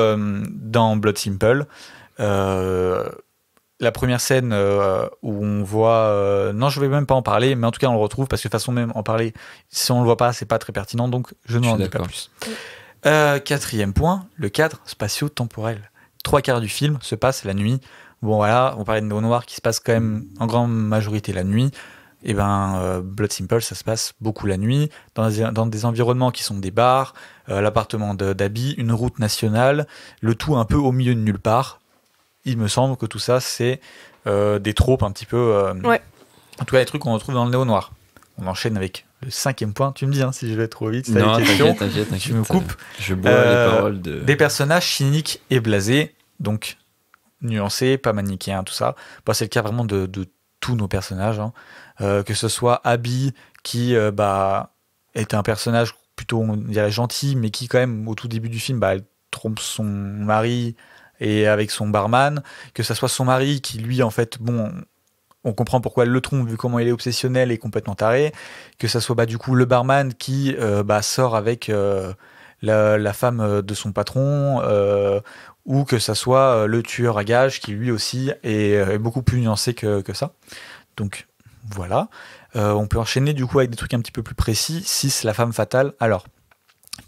dans Blood Simple. La première scène où on voit... non, je vais même pas en parler, mais en tout cas, on le retrouve parce que de toute façon, même en parler, si on le voit pas, c'est pas très pertinent, donc je n'en dis pas plus. Quatrième point, le cadre spatio-temporel. 3/4 du film se passe la nuit. Bon, voilà, on parlait de Néo Noir qui se passe quand même en grande majorité la nuit. Et Blood Simple, ça se passe beaucoup la nuit, dans des environnements qui sont des bars, l'appartement d'Abby, une route nationale, le tout un peu au milieu de nulle part. Il me semble que tout ça, c'est des tropes un petit peu... Ouais. En tout cas, les trucs qu'on retrouve dans le néo-noir. On enchaîne avec le 5e point. Tu me dis si je vais trop vite, si t'as Non, des questions. t'inquiète. Tu me coupes. Je bois les paroles de... Des personnages cyniques et blasés, donc nuancés, pas manichéens, tout ça. C'est le cas vraiment de tous nos personnages. Que ce soit Abby, qui est un personnage plutôt, on dirait, gentil, mais qui, quand même, au tout début du film, elle trompe son mari et avec son barman. Que ce soit son mari, qui, lui, en fait, on comprend pourquoi elle le trompe, vu comment il est obsessionnel et complètement taré. Que ça soit du coup le barman qui sort avec la femme de son patron, ou que ça soit le tueur à gages qui lui aussi est beaucoup plus nuancé que ça. Donc voilà. On peut enchaîner du coup avec des trucs un petit peu plus précis. 6, la femme fatale. Alors,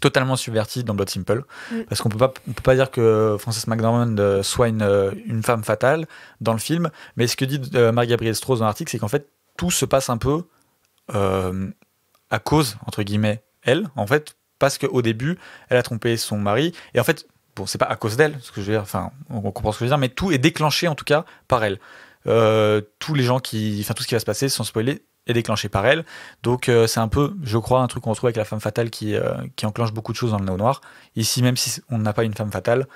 totalement subverti dans Blood Simple, parce qu'on peut pas dire que Frances McDormand soit une femme fatale dans le film, mais ce que dit Marie-Gabrielle Strauss dans l'article, c'est qu'en fait tout se passe un peu à cause, entre guillemets, elle, en fait, parce qu'au début elle a trompé son mari, et en fait c'est pas à cause d'elle, ce que je veux dire, enfin on comprend ce que je veux dire, mais tout est déclenché en tout cas par elle. Tous les gens tout ce qui va se passer, sans spoiler est déclenché par elle. Donc c'est un peu, je crois, un truc qu'on retrouve avec la femme fatale qui enclenche beaucoup de choses dans le néo-noir. Ici, même si on n'a pas une femme fatale,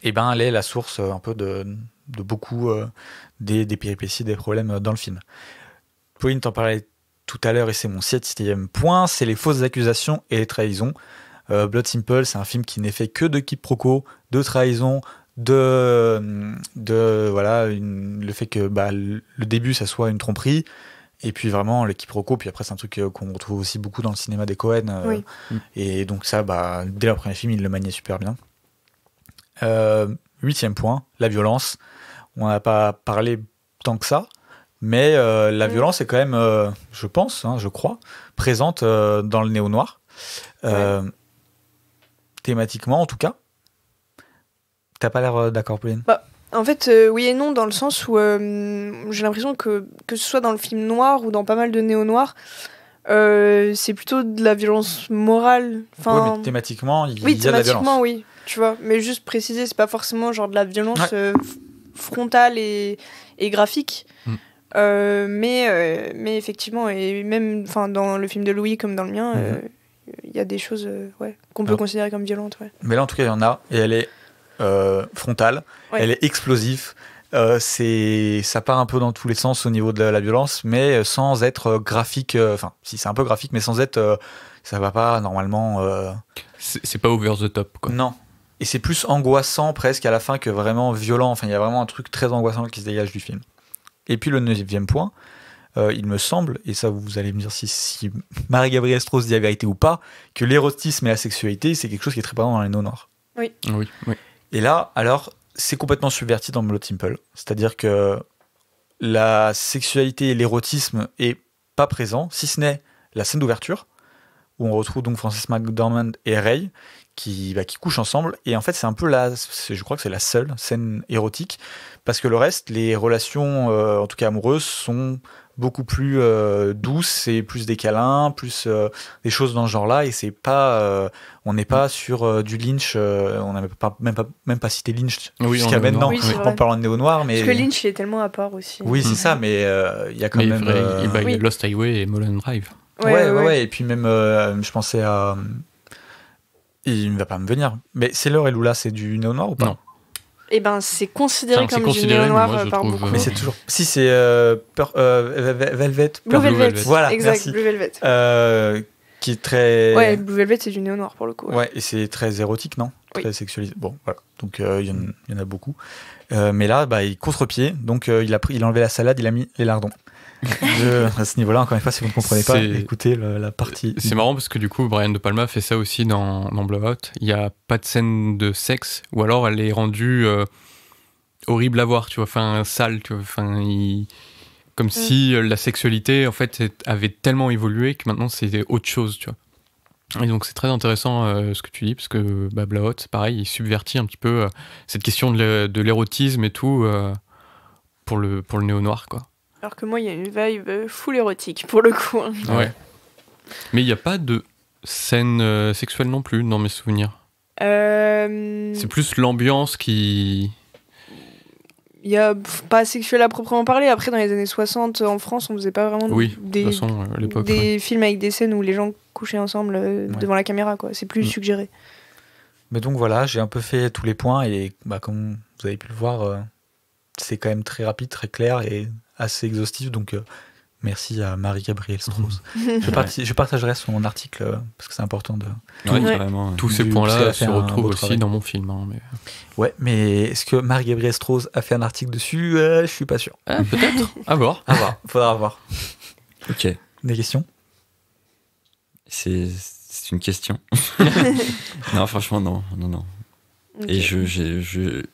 et ben elle est la source un peu de beaucoup des péripéties, des problèmes dans le film. Pauline t'en parlait tout à l'heure et c'est mon 7e point, c'est les fausses accusations et les trahisons. Blood Simple, c'est un film qui n'est fait que de quiproquos, de trahisons, voilà, le fait que le début ça soit une tromperie, et puis vraiment le quiproquo, puis après c'est un truc qu'on retrouve aussi beaucoup dans le cinéma des Coen, Oui. et donc ça, dès le premier film, il le maniait super bien. 8e point, la violence. On n'a pas parlé tant que ça, mais la violence est quand même, je pense, je crois, présente dans le néo-noir. Thématiquement, en tout cas. T'as pas l'air d'accord, Pauline? En fait, oui et non, dans le sens où j'ai l'impression que ce soit dans le film noir ou dans pas mal de néo-noirs, c'est plutôt de la violence morale. Ouais, mais thématiquement, il y a de la violence. Thématiquement, oui, tu vois. Mais juste préciser, c'est pas forcément genre de la violence frontale et graphique. Mais effectivement, et même dans le film de Louis comme dans le mien, il y a des choses qu'on peut considérer comme violentes. Ouais. Mais là, en tout cas, il y en a, et elle est frontale, elle est explosive. Ça part un peu dans tous les sens au niveau de la violence, mais sans être graphique. Enfin, si c'est un peu graphique, mais sans être. Ça va pas normalement. C'est pas over the top, quoi. Non. Et c'est plus angoissant presque à la fin que vraiment violent. Enfin, il y a vraiment un truc très angoissant qui se dégage du film. Et puis le 9e point, il me semble, et ça vous allez me dire si Marie-Gabrielle Strauss dit la vérité ou pas, que l'érotisme et la sexualité, c'est quelque chose qui est très présent dans les néo-noirs. Oui. Et là, alors, c'est complètement subverti dans Blood Simple. C'est-à-dire que la sexualité et l'érotisme est pas présent, si ce n'est la scène d'ouverture, où on retrouve donc Frances McDormand et Ray, qui couchent ensemble. Et en fait, c'est un peu je crois que c'est la seule scène érotique, parce que le reste, les relations, en tout cas amoureuses, sont beaucoup plus douces et plus des câlins, plus des choses dans ce genre-là. Et c'est pas, on n'est pas sur du Lynch. On n'a même pas cité Lynch jusqu'à maintenant en parlant de néo-noir. Mais parce que Lynch il est tellement à part aussi. Oui, c'est ça, mais il y a quand même. Il y a Lost Highway et Mulholland Drive. Ouais. Et puis même, je pensais à. Il ne va pas me venir. Mais Sailor et Lula, c'est du néo-noir ou pas? Non. Eh ben, c'est considéré comme du néo-noir par beaucoup. Mais c'est toujours. Si, c'est Velvet. Blue Velvet. Voilà, exact, merci. Blue Velvet. Qui est très. Ouais, Blue Velvet, c'est du néo-noir pour le coup. Ouais, et c'est très érotique, non? Oui. Très sexualisé. Bon, voilà. Donc, il y en a beaucoup. Mais là, il contre-pied. Donc, il a enlevé la salade, il a mis les lardons. À ce niveau-là, encore une fois, si vous ne comprenez pas, écoutez la partie. C'est marrant parce que du coup, Brian De Palma fait ça aussi dans Blowout. Il n'y a pas de scène de sexe, ou alors elle est rendue horrible à voir, tu vois, enfin sale, tu vois, enfin comme si la sexualité en fait avait tellement évolué que maintenant c'est autre chose, tu vois. Et donc c'est très intéressant ce que tu dis, parce que Blowout, c'est pareil, il subvertit un petit peu cette question de l'érotisme et tout pour le néo-noir, quoi. Alors que moi, il y a une vibe full érotique, pour le coup. Hein. Ouais. Mais il n'y a pas de scène sexuelle non plus, dans mes souvenirs. C'est plus l'ambiance qui... Il n'y a pas sexuel à proprement parler. Après, dans les années 60, en France, on faisait pas vraiment de toute façon, à l'époque, des films avec des scènes où les gens couchaient ensemble devant la caméra, quoi. C'est plus suggéré. Mais donc voilà, j'ai un peu fait tous les points, et comme vous avez pu le voir, c'est quand même très rapide, très clair, et assez exhaustif, donc merci à Marie-Gabrielle Strauss. Je partagerai son article parce que c'est important de. Carrément. Tous ces points-là se retrouvent aussi dans mon film. Hein, mais... Ouais, mais est-ce que Marie-Gabrielle Strauss a fait un article dessus? Je suis pas sûr. Peut-être. À voir. Faudra voir. Ok. Des questions? C'est une question. Non, franchement, non. Okay. Et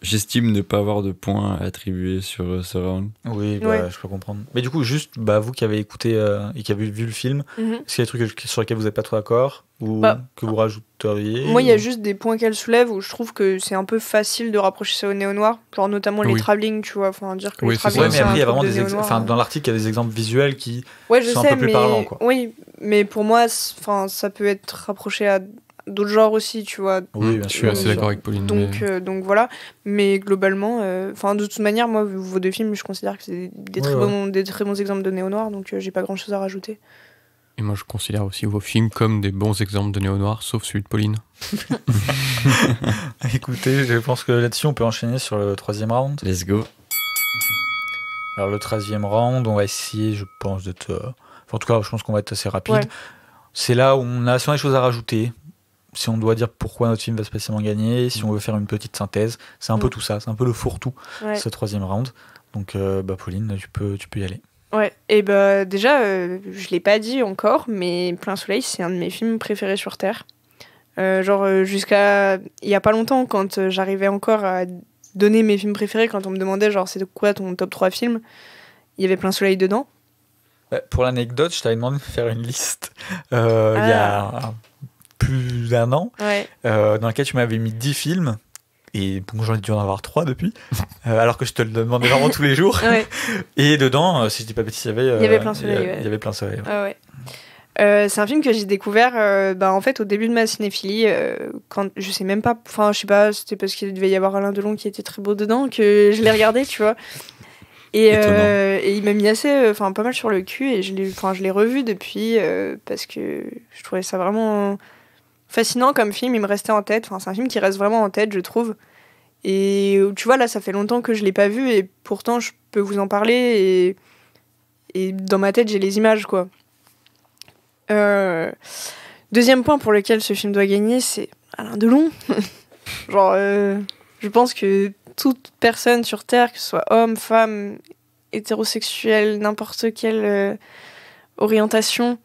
j'estime ne pas avoir de points à attribuer sur ce round. Oui, je peux comprendre. Mais du coup, juste vous qui avez écouté et qui avez vu le film, est-ce qu'il y a des trucs sur lesquels vous n'êtes pas trop d'accord ou que vous rajouteriez? Moi, il y a juste des points qu'elle soulève où je trouve que c'est un peu facile de rapprocher ça au néo-noir, genre notamment les travelling, tu vois, enfin dire que les travelling. Mais après, il y a vraiment dans l'article, il y a des exemples visuels qui sont un peu plus parlants, quoi. Oui, mais pour moi, ça peut être rapproché d'autres genres aussi, tu vois. Oui, bien Je suis sûr. assez d'accord avec Pauline. Donc voilà, mais globalement, de toute manière, moi, vos deux films, je considère que c'est des très bons exemples de néo-noir, donc j'ai pas grand-chose à rajouter. Et moi, je considère aussi vos films comme des bons exemples de néo-noir, sauf celui de Pauline. Écoutez, je pense que là-dessus, on peut enchaîner sur le 3e round. Let's go. Alors, le 13e round, on va essayer, je pense, d'être... en tout cas, je pense qu'on va être assez rapide. Ouais. C'est là où si on a des choses à rajouter, si on doit dire pourquoi notre film va spécialement gagner, si on veut faire une petite synthèse, c'est un peu tout ça, c'est un peu le fourre-tout, ce 3e round. Donc, Pauline, tu peux y aller. Ouais, et déjà, je l'ai pas dit encore, mais Plein Soleil, c'est un de mes films préférés sur Terre. Jusqu'à il y a pas longtemps, quand j'arrivais encore à donner mes films préférés, quand on me demandait genre c'est quoi ton top 3 films, il y avait Plein Soleil dedans. Pour l'anecdote, je t'avais demandé de faire une liste il y a plus d'1 an, dans laquelle tu m'avais mis 10 films. Et bon, j'en ai dû en avoir 3 depuis, alors que je te le demandais vraiment tous les jours. Ouais. Et dedans, si je dis pas bêtise, il y avait Plein soleil. Il y avait Plein soleil. Ouais. Ah ouais. C'est un film que j'ai découvert en fait au début de ma cinéphilie, quand je sais même pas, je sais pas, c'était parce qu'il devait y avoir Alain Delon qui était très beau dedans que je l'ai regardé, tu vois. Et il m'a mis assez, pas mal sur le cul, et je l'ai revu depuis parce que je trouvais ça vraiment fascinant comme film. Il me restait en tête. C'est un film qui reste vraiment en tête, je trouve. Et tu vois, là, ça fait longtemps que je l'ai pas vu, et pourtant je peux vous en parler, et dans ma tête j'ai les images, quoi. Deuxième point pour lequel ce film doit gagner, c'est Alain Delon. Je pense que toute personne sur Terre, que ce soit homme, femme, hétérosexuel, n'importe quelle orientation,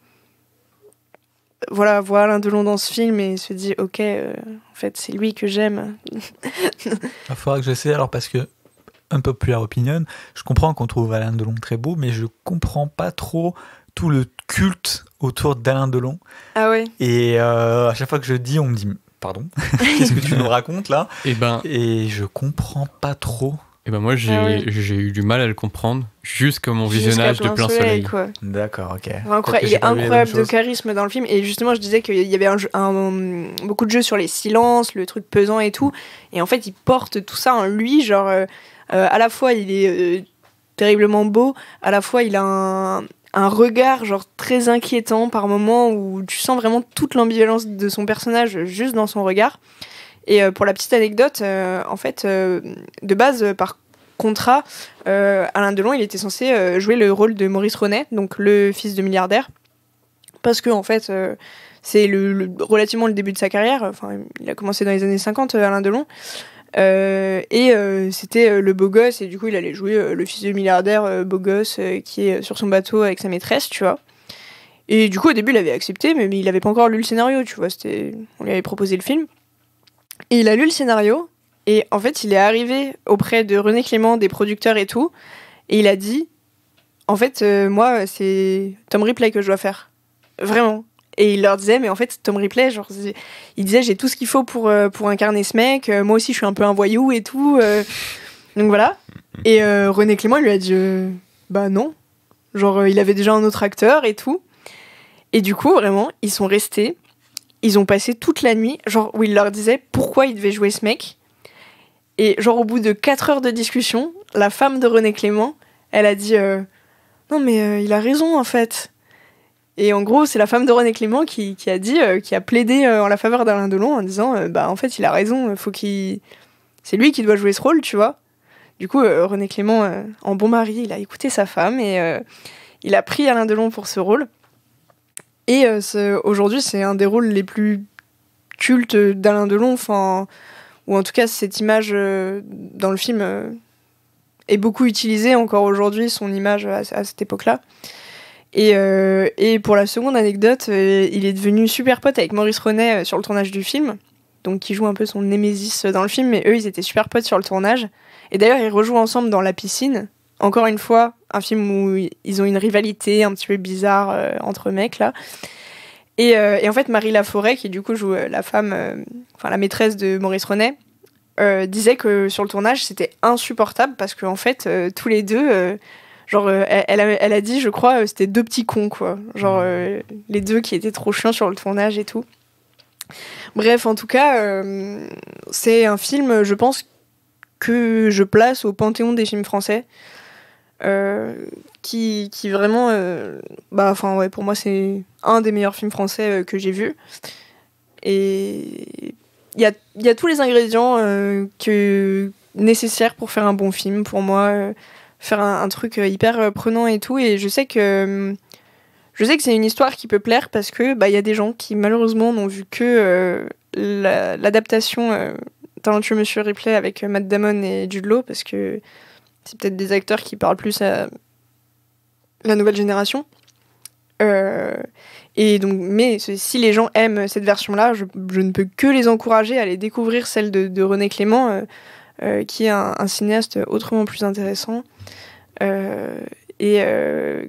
voit Alain Delon dans ce film et se dit ok, en fait c'est lui que j'aime. Il faudra que j'essaie, alors, parce que unpopular opinion, je comprends qu'on trouve Alain Delon très beau, mais je comprends pas trop tout le culte autour d'Alain Delon. Ah ouais. Et à chaque fois que je dis, on me dit pardon, qu'est-ce que tu nous racontes là? Et je comprends pas trop. Et moi j'ai eu du mal à le comprendre jusqu'à mon visionnage de Plein Soleil. Quoi. D'accord, ok. Il est incroyable de charisme dans le film, et justement je disais qu'il y avait beaucoup de jeux sur les silences, le truc pesant et tout, et en fait il porte tout ça en lui, à la fois il est terriblement beau, à la fois il a un regard très inquiétant par moments, où tu sens vraiment toute l'ambivalence de son personnage juste dans son regard. Et pour la petite anecdote, de base, par contrat, Alain Delon, il était censé jouer le rôle de Maurice Ronet, donc le fils de milliardaire, parce que en fait, c'est relativement le début de sa carrière. Il a commencé dans les années 50, Alain Delon, c'était le beau gosse, et du coup, il allait jouer le fils de milliardaire beau gosse qui est sur son bateau avec sa maîtresse, tu vois. Et du coup, au début, il avait accepté, mais il avait pas encore lu le scénario, tu vois. On lui avait proposé le film. Et il a lu le scénario, et en fait, il est arrivé auprès de René Clément, des producteurs et tout, et il a dit, en fait, moi, c'est Tom Ripley que je dois faire. Vraiment. Et il leur disait, mais en fait, Tom Ripley, il disait, j'ai tout ce qu'il faut pour incarner ce mec, moi aussi, je suis un peu un voyou et tout. Donc voilà. Et René Clément lui a dit, bah non. Il avait déjà un autre acteur et tout. Et du coup, vraiment, ils sont restés. Ils ont passé toute la nuit, où il leur disait pourquoi il devait jouer ce mec. Et au bout de 4 heures de discussion, la femme de René Clément, elle a dit non mais il a raison en fait. Et en gros, c'est la femme de René Clément qui a dit, qui a plaidé en la faveur d'Alain Delon en disant en fait il a raison, c'est lui qui doit jouer ce rôle, tu vois. Du coup, René Clément, en bon mari, il a écouté sa femme, et il a pris Alain Delon pour ce rôle. Et aujourd'hui, c'est un des rôles les plus cultes d'Alain Delon, ou en tout cas, cette image dans le film est beaucoup utilisée encore aujourd'hui, son image à cette époque-là. Et pour la seconde anecdote, il est devenu super pote avec Maurice Ronet sur le tournage du film, donc qui joue un peu son némésis dans le film, mais eux, ils étaient super potes sur le tournage. Et d'ailleurs, ils rejouent ensemble dans La Piscine. Encore une fois, un film où ils ont une rivalité un petit peu bizarre entre mecs, là. Et en fait, Marie Laforêt, qui du coup joue la femme, la maîtresse de Maurice Ronet, disait que sur le tournage, c'était insupportable, parce qu'en fait, tous les deux, elle a dit, je crois, c'était 2 petits cons, quoi. Les deux qui étaient trop chiants sur le tournage et tout. Bref, en tout cas, c'est un film, je pense, que je place au panthéon des films français. Qui vraiment... pour moi, c'est un des meilleurs films français que j'ai vu. Et il y a tous les ingrédients nécessaires pour faire un bon film, pour moi. Faire un truc hyper prenant et tout. Et je sais que c'est une histoire qui peut plaire parce que y a des gens qui, malheureusement, n'ont vu que l'adaptation Talentueux Monsieur Ripley avec Matt Damon et Jude Law, parce que c'est peut-être des acteurs qui parlent plus à la nouvelle génération. Et donc, mais si les gens aiment cette version-là, je ne peux que les encourager à aller découvrir celle de René Clément, qui est un cinéaste autrement plus intéressant et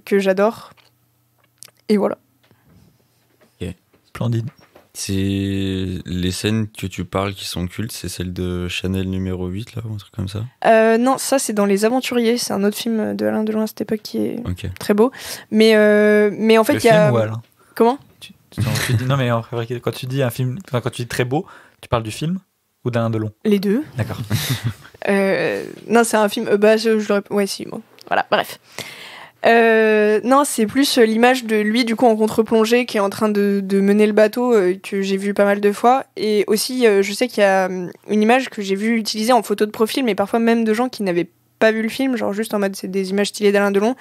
que j'adore. Et voilà. Okay. Splendide. C'est les scènes que tu parles qui sont cultes, c'est celle de Chanel numéro 8 là, ou un truc comme ça? Non, ça c'est dans Les Aventuriers, c'est un autre film de Alain Delon à cette époque qui est très beau. Mais en fait, le il y a... film ou Alain? Comment? tu dis, non mais quand tu dis un film, quand tu dis très beau, tu parles du film ou d'Alain Delon? Les deux. D'accord. Non, c'est un film... je l'aurais... Ouais, si, bon. Voilà, bref. Non, c'est plus l'image de lui du coup en contre-plongée qui est en train de mener le bateau que j'ai vu pas mal de fois. Et aussi je sais qu'il y a une image que j'ai vue utilisée en photo de profil, mais parfois même de gens qui n'avaient pas vu le film, genre juste en mode c'est des images stylées d'Alain Delon,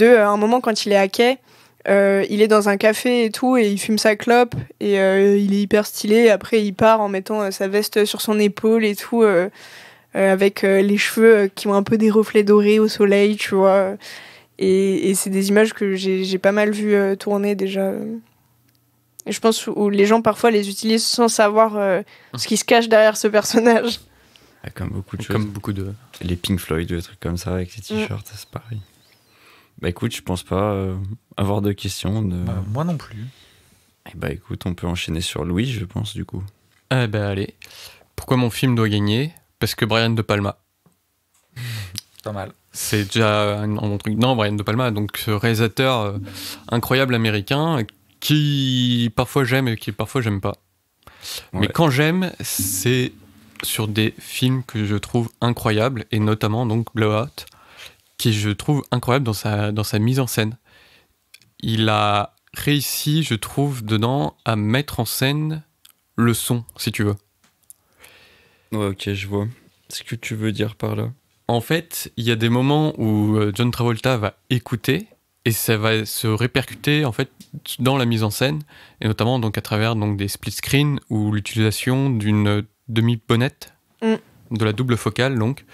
à un moment quand il est à quai, il est dans un café et tout et il fume sa clope et il est hyper stylé. Après il part en mettant sa veste sur son épaule et tout avec les cheveux qui ont un peu des reflets dorés au soleil, tu vois. Et c'est des images que j'ai pas mal vu tourner déjà. Et je pense où les gens parfois les utilisent sans savoir ce qui se cache derrière ce personnage. Comme beaucoup de choses. Comme beaucoup de... Les Pink Floyd, des trucs comme ça, avec les t-shirts, c'est pareil. Bah écoute, je pense pas avoir de questions. Moi non plus. Et bah écoute, on peut enchaîner sur Louis, je pense, du coup. Allez. Pourquoi mon film doit gagner? Parce que Brian De Palma. Pas mal. C'est déjà un bon truc. Non, Brian De Palma, donc ce réalisateur incroyable américain qui parfois j'aime et qui parfois j'aime pas. Ouais. Mais quand j'aime, c'est sur des films que je trouve incroyables, et notamment donc Blowout, qui je trouve incroyable dans sa mise en scène. Il a réussi, je trouve, dedans à mettre en scène le son, si tu veux. Ouais, ok, je vois. Ce que tu veux dire par là. En fait, il y a des moments où John Travolta va écouter et ça va se répercuter en fait dans la mise en scène, et notamment donc à travers donc des split screens ou l'utilisation d'une demi-bonnette, de la double focale donc,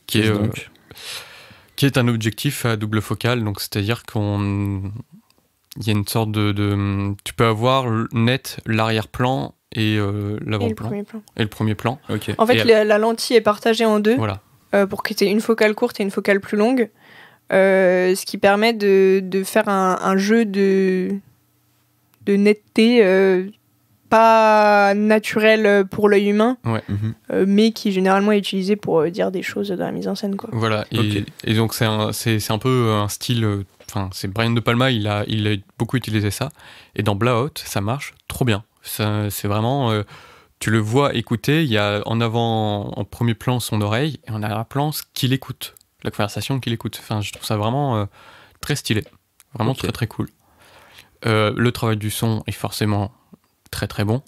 qui est un objectif à double focale, donc c'est-à-dire qu'il y a une sorte de tu peux avoir net l'arrière-plan et l'avant-plan et le premier plan. Okay. En fait, la lentille est partagée en deux. Voilà. Pour que tu aies une focale courte et une focale plus longue, ce qui permet de faire un jeu de netteté pas naturel pour l'œil humain, mais qui généralement est utilisé pour dire des choses dans la mise en scène, quoi. Voilà, et donc c'est un peu un style, c'est Brian De Palma, il a beaucoup utilisé ça, et dans Blowout, ça marche trop bien. C'est vraiment... tu le vois écouter, il y a en avant, en premier plan, son oreille, et en arrière-plan, ce qu'il écoute, la conversation qu'il écoute. Enfin, je trouve ça vraiment très stylé. Vraiment très très cool. Le travail du son est forcément très très bon.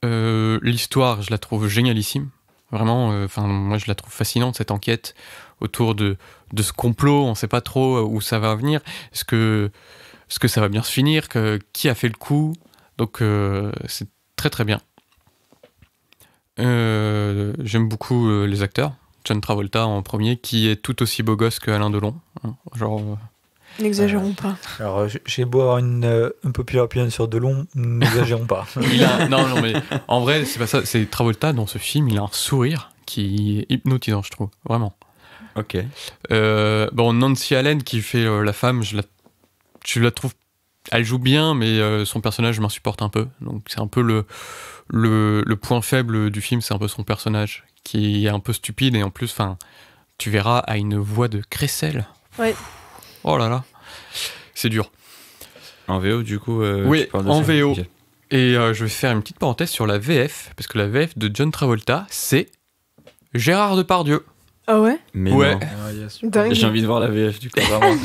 L'histoire, je la trouve génialissime. Vraiment, moi je la trouve fascinante, cette enquête autour de ce complot. On ne sait pas trop où ça va venir. Est-ce que ça va bien se finir? Qui a fait le coup? Donc c'est très très bien. J'aime beaucoup les acteurs. John Travolta en premier, qui est tout aussi beau gosse que Alain Delon. N'exagérons pas. Alors, j'ai beau avoir une popular opinion sur Delon, n'exagérons pas. Non, mais en vrai, c'est pas ça. C'est Travolta, dans ce film, il a un sourire qui est hypnotisant, je trouve. Vraiment. Ok. Nancy Allen, qui fait la femme, je la trouve... Elle joue bien, mais son personnage m'insupporte un peu. Donc c'est un peu le point faible du film, c'est un peu son personnage, qui est un peu stupide, et en plus, tu verras, a une voix de crécelle. Ouais. Oh là là, c'est dur. En VO, du coup oui, en VO. Okay. Et je vais faire une petite parenthèse sur la VF, parce que la VF de John Travolta, c'est Gérard Depardieu. Ah ouais? Mais Ouais. non. Ah, yes, super. Dingue. J'ai envie de voir la VF du coup, vraiment.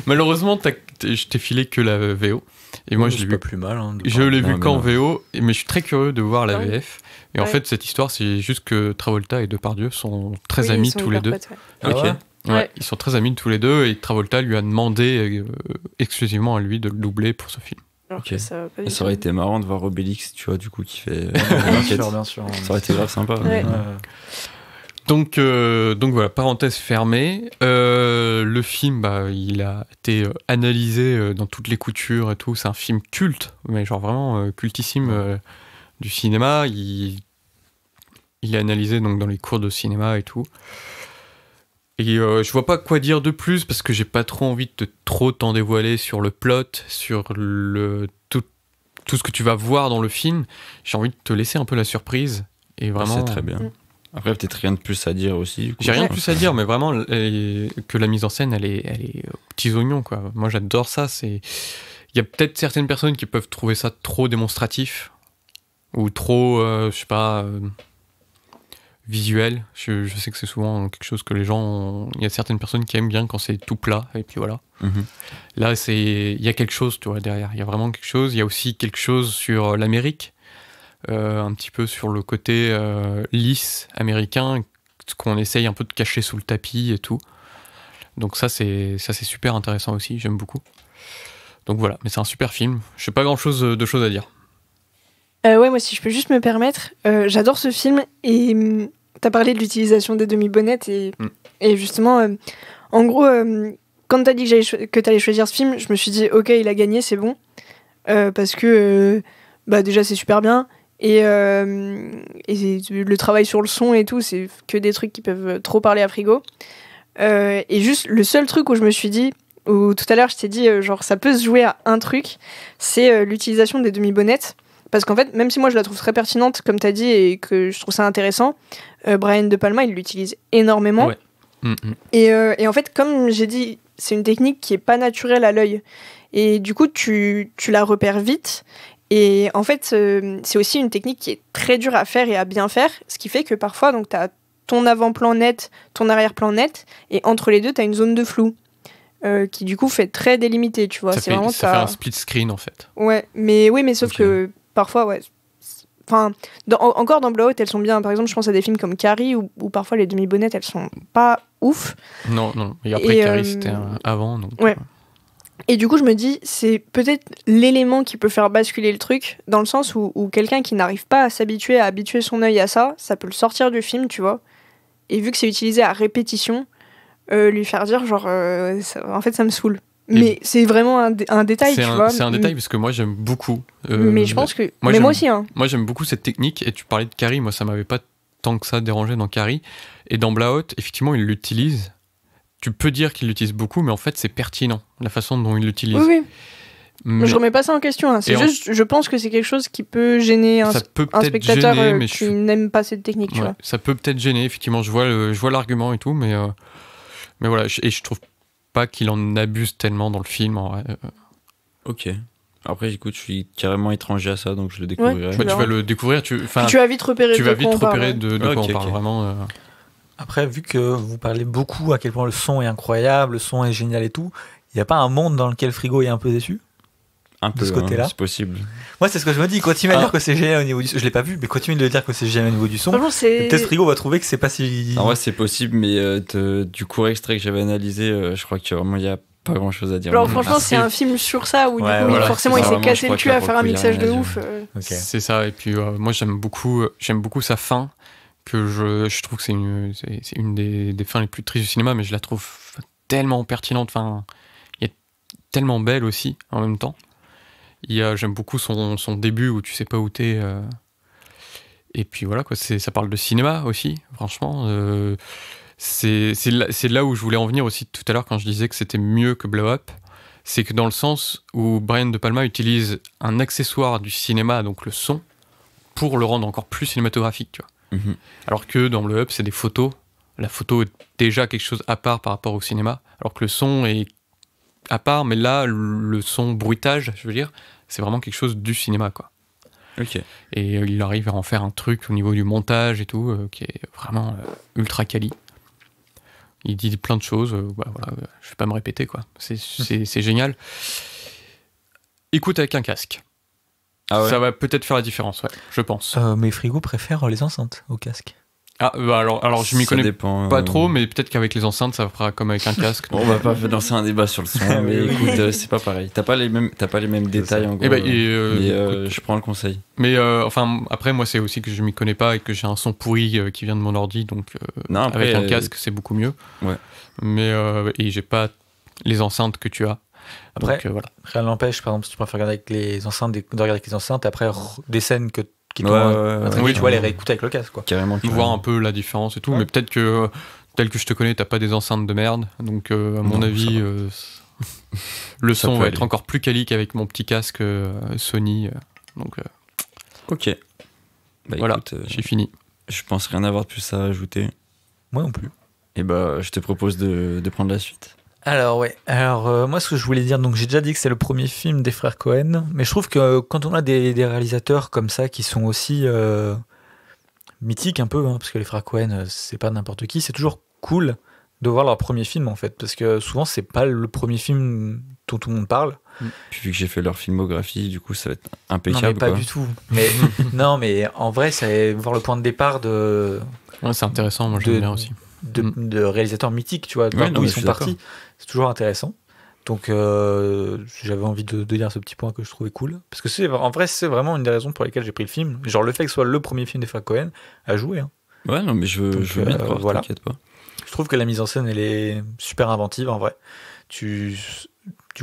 Malheureusement, je t'ai filé que la VO. Et moi, je l'ai c'est vu. pas plus mal. Hein, Je l'ai Non, vu mais qu'en non. VO, mais je suis très curieux de voir la Ah oui. VF. Et en Ouais. fait, cette histoire, c'est juste que Travolta et Depardieu sont très Oui, ils amis sont tous les hyper deux. potes, ouais. Ah Ok. ouais Ouais, Ouais. ils sont très amis tous les deux et Travolta lui a demandé exclusivement à lui de le doubler pour ce film. Alors Ok. que ça va pas du Ça aurait tout. été marrant de voir Obélix, tu vois, du coup, qui fait Bien l'enquête. sûr, bien sûr. Ça aurait été grave sympa. Ouais. Donc voilà, parenthèse fermée. Le film, il a été analysé dans toutes les coutures et tout. C'est un film culte, mais genre vraiment cultissime du cinéma. Il est analysé donc dans les cours de cinéma et tout. Et je vois pas quoi dire de plus parce que j'ai pas trop envie de trop t'en dévoiler sur le plot, sur tout ce que tu vas voir dans le film. J'ai envie de te laisser un peu la surprise. Et vraiment, C'est très bien. Après, peut-être rien de plus à dire aussi. Du coup. j'ai rien de plus à dire, mais vraiment que la mise en scène, elle est aux petits oignons, quoi. Moi, j'adore ça. Il y a peut-être certaines personnes qui peuvent trouver ça trop démonstratif ou trop, je sais pas, visuel. Je sais que c'est souvent quelque chose que les gens. Il y a certaines personnes qui aiment bien quand c'est tout plat et puis voilà. Mhm. Là, il y a quelque chose, tu vois, derrière. Il y a vraiment quelque chose. Il y a aussi quelque chose sur l'Amérique. Un petit peu sur le côté lisse américain qu'on essaye un peu de cacher sous le tapis et tout. Donc ça c'est super intéressant aussi, j'aime beaucoup. Donc voilà, mais c'est un super film. Je sais pas grand chose de choses à dire. Ouais, moi, si je peux juste me permettre, j'adore ce film et t'as parlé de l'utilisation des demi-bonnettes et justement, en gros, quand t'as dit que t'allais choisir ce film, je me suis dit, ok, il a gagné, c'est bon. Parce que déjà, c'est super bien. Et le travail sur le son et tout, c'est que des trucs qui peuvent trop parler à frigo. Et juste, le seul truc où je me suis dit, où tout à l'heure je t'ai dit, genre ça peut se jouer à un truc, c'est l'utilisation des demi-bonnettes. Parce qu'en fait, même si moi je la trouve très pertinente, comme t'as dit, et que je trouve ça intéressant, Brian De Palma, il l'utilise énormément. Ouais. Et en fait, comme j'ai dit, c'est une technique qui est pas naturelle à l'œil. Et du coup, tu la repères vite. Et en fait, c'est aussi une technique qui est très dure à faire et à bien faire, ce qui fait que parfois, donc, tu as ton avant-plan net, ton arrière-plan net, et entre les deux, tu as une zone de flou, qui du coup fait très délimité, tu vois. Ça fait un split screen en fait. Ouais, mais sauf Ok. que parfois, ouais. Enfin, encore dans Blowout, elles sont bien. Par exemple, je pense à des films comme Carrie, où parfois les demi-bonnettes, elles sont pas ouf. Non. Et après, Et, Carrie, c'était avant. Donc, ouais. Et du coup, je me dis, c'est peut-être l'élément qui peut faire basculer le truc, dans le sens où quelqu'un qui n'arrive pas à s'habituer, à habituer son œil à ça, ça peut le sortir du film, tu vois. Et vu que c'est utilisé à répétition, lui faire dire, genre, en fait, ça me saoule. Mais c'est vraiment un détail, tu vois. C'est un détail parce que moi, j'aime beaucoup. Mais je pense que. moi, moi aussi, hein. Moi, j'aime beaucoup cette technique. Et tu parlais de Carrie, moi, ça m'avait pas tant que ça dérangé dans Carrie. Et dans Blowout, effectivement, il l'utilise. Tu peux dire qu'il l'utilise beaucoup, mais en fait, c'est pertinent, la façon dont il l'utilise. Oui. Mais Je remets pas ça en question. Hein. C'est juste, je pense que c'est quelque chose qui peut gêner un spectateur gêner, mais qui n'aime pas cette technique, tu vois. Ça peut peut-être gêner, effectivement. Je vois l'argument et tout, mais voilà. Et je trouve pas qu'il en abuse tellement dans le film. En vrai. Ok. Après, écoute, je suis carrément étranger à ça, donc je le découvrirai. Ouais, tu vas le découvrir. Tu vas vite repérer de quoi on parle, vraiment. Après, vu que vous parlez beaucoup à quel point le son est incroyable, le son est génial et tout, il n'y a pas un monde dans lequel Frigo est un peu déçu Un peu de ce côté-là. c'est possible. Moi, c'est ce que je me dis. Continue à dire que c'est génial au niveau du son. Je l'ai pas vu, mais continue de dire que c'est génial au niveau du son. Franchement, c'est. Peut-être Frigo va trouver que c'est pas si. En vrai, c'est possible, mais du court extrait que j'avais analysé, je crois qu'il y a pas grand chose à dire. Alors, franchement, c'est un film sur ça où, Ouais, du coup, voilà, forcément, il c'est s'est ça. cassé Vraiment, le je cul crois à qu'il y a faire un beaucoup mixage de rien à ouf. Ok. C'est ça. Et puis, moi, j'aime beaucoup sa fin. Que je trouve que c'est une des fins les plus tristes du cinéma, mais je la trouve tellement pertinente. Enfin, il est tellement belle aussi en même temps. J'aime beaucoup son début où tu sais pas où t'es. Et puis voilà, quoi, ça parle de cinéma aussi, franchement. C'est là où je voulais en venir aussi tout à l'heure quand je disais que c'était mieux que Blow Up. C'est que dans le sens où Brian De Palma utilise un accessoire du cinéma, donc le son, pour le rendre encore plus cinématographique, tu vois. Mhm. Alors que dans Blow Up, c'est des photos. La photo est déjà quelque chose à part par rapport au cinéma, alors que le son est à part, mais là, le son bruitage, je veux dire, c'est vraiment quelque chose du cinéma, quoi. Ok. Et il arrive à en faire un truc au niveau du montage et tout, qui est vraiment ultra quali. Il dit plein de choses, je vais pas me répéter, quoi. C'est génial. Écoute avec un casque. Ah ouais. Ça va peut-être faire la différence, ouais, je pense. Mes frigos préfèrent les enceintes au casque. Ah, alors je m'y Ça connais dépend, pas trop, mais peut-être qu'avec les enceintes, ça fera comme avec un casque. Bon, on va pas lancer un débat sur le son, mais écoute, c'est pas pareil. T'as pas les mêmes détails en gros. Eh ben, mais je prends le conseil. Mais enfin, après, moi, c'est aussi que je m'y connais pas et que j'ai un son pourri qui vient de mon ordi, donc Non, après, avec un casque, c'est beaucoup mieux. Ouais. Mais et j'ai pas les enceintes que tu as. Après, Donc, voilà. rien n'empêche, par exemple, si tu préfères regarder avec les enceintes, de regarder avec les enceintes, et après des scènes qui Ouais, t'ont ouais, intrigué, ouais, tu vois, les ouais. réécouter avec le casque, quoi. Carrément. Voir un peu la différence et tout, mais peut-être que tel que je te connais, t'as pas des enceintes de merde, donc à mon Non, avis, le Ça son peut va aller. être encore plus quali qu'avec mon petit casque Sony. Donc Ok. Bah, voilà, écoute, j'ai fini. je pense rien avoir de plus à ajouter. Moi non plus. Et bah, je te propose de prendre la suite. Alors moi ce que je voulais dire, donc j'ai déjà dit que c'est le premier film des frères Cohen, mais je trouve que quand on a des réalisateurs comme ça qui sont aussi mythiques un peu, hein, parce que les frères Cohen c'est pas n'importe qui, c'est toujours cool de voir leur premier film en fait, parce que souvent c'est pas le premier film dont tout le monde parle. Puis vu que j'ai fait leur filmographie, du coup ça va être Non impeccable. mais pas quoi. du tout. Mais non mais en vrai c'est voir le point de départ de Ouais, c'est intéressant, moi j'aime de- bien aussi. de réalisateurs mythiques, tu vois, Ouais, non, d'où mais ils je sont suis partis. d'accord. C'est toujours intéressant. Donc j'avais envie de dire ce petit point que je trouvais cool. Parce que en vrai, c'est vraiment une des raisons pour lesquelles j'ai pris le film. Genre le fait que ce soit le premier film des frères Cohen à jouer. Hein. Ouais, non, mais je veux bien te croire, voilà. t'inquiète pas. Je trouve que la mise en scène, elle est super inventive en vrai. Du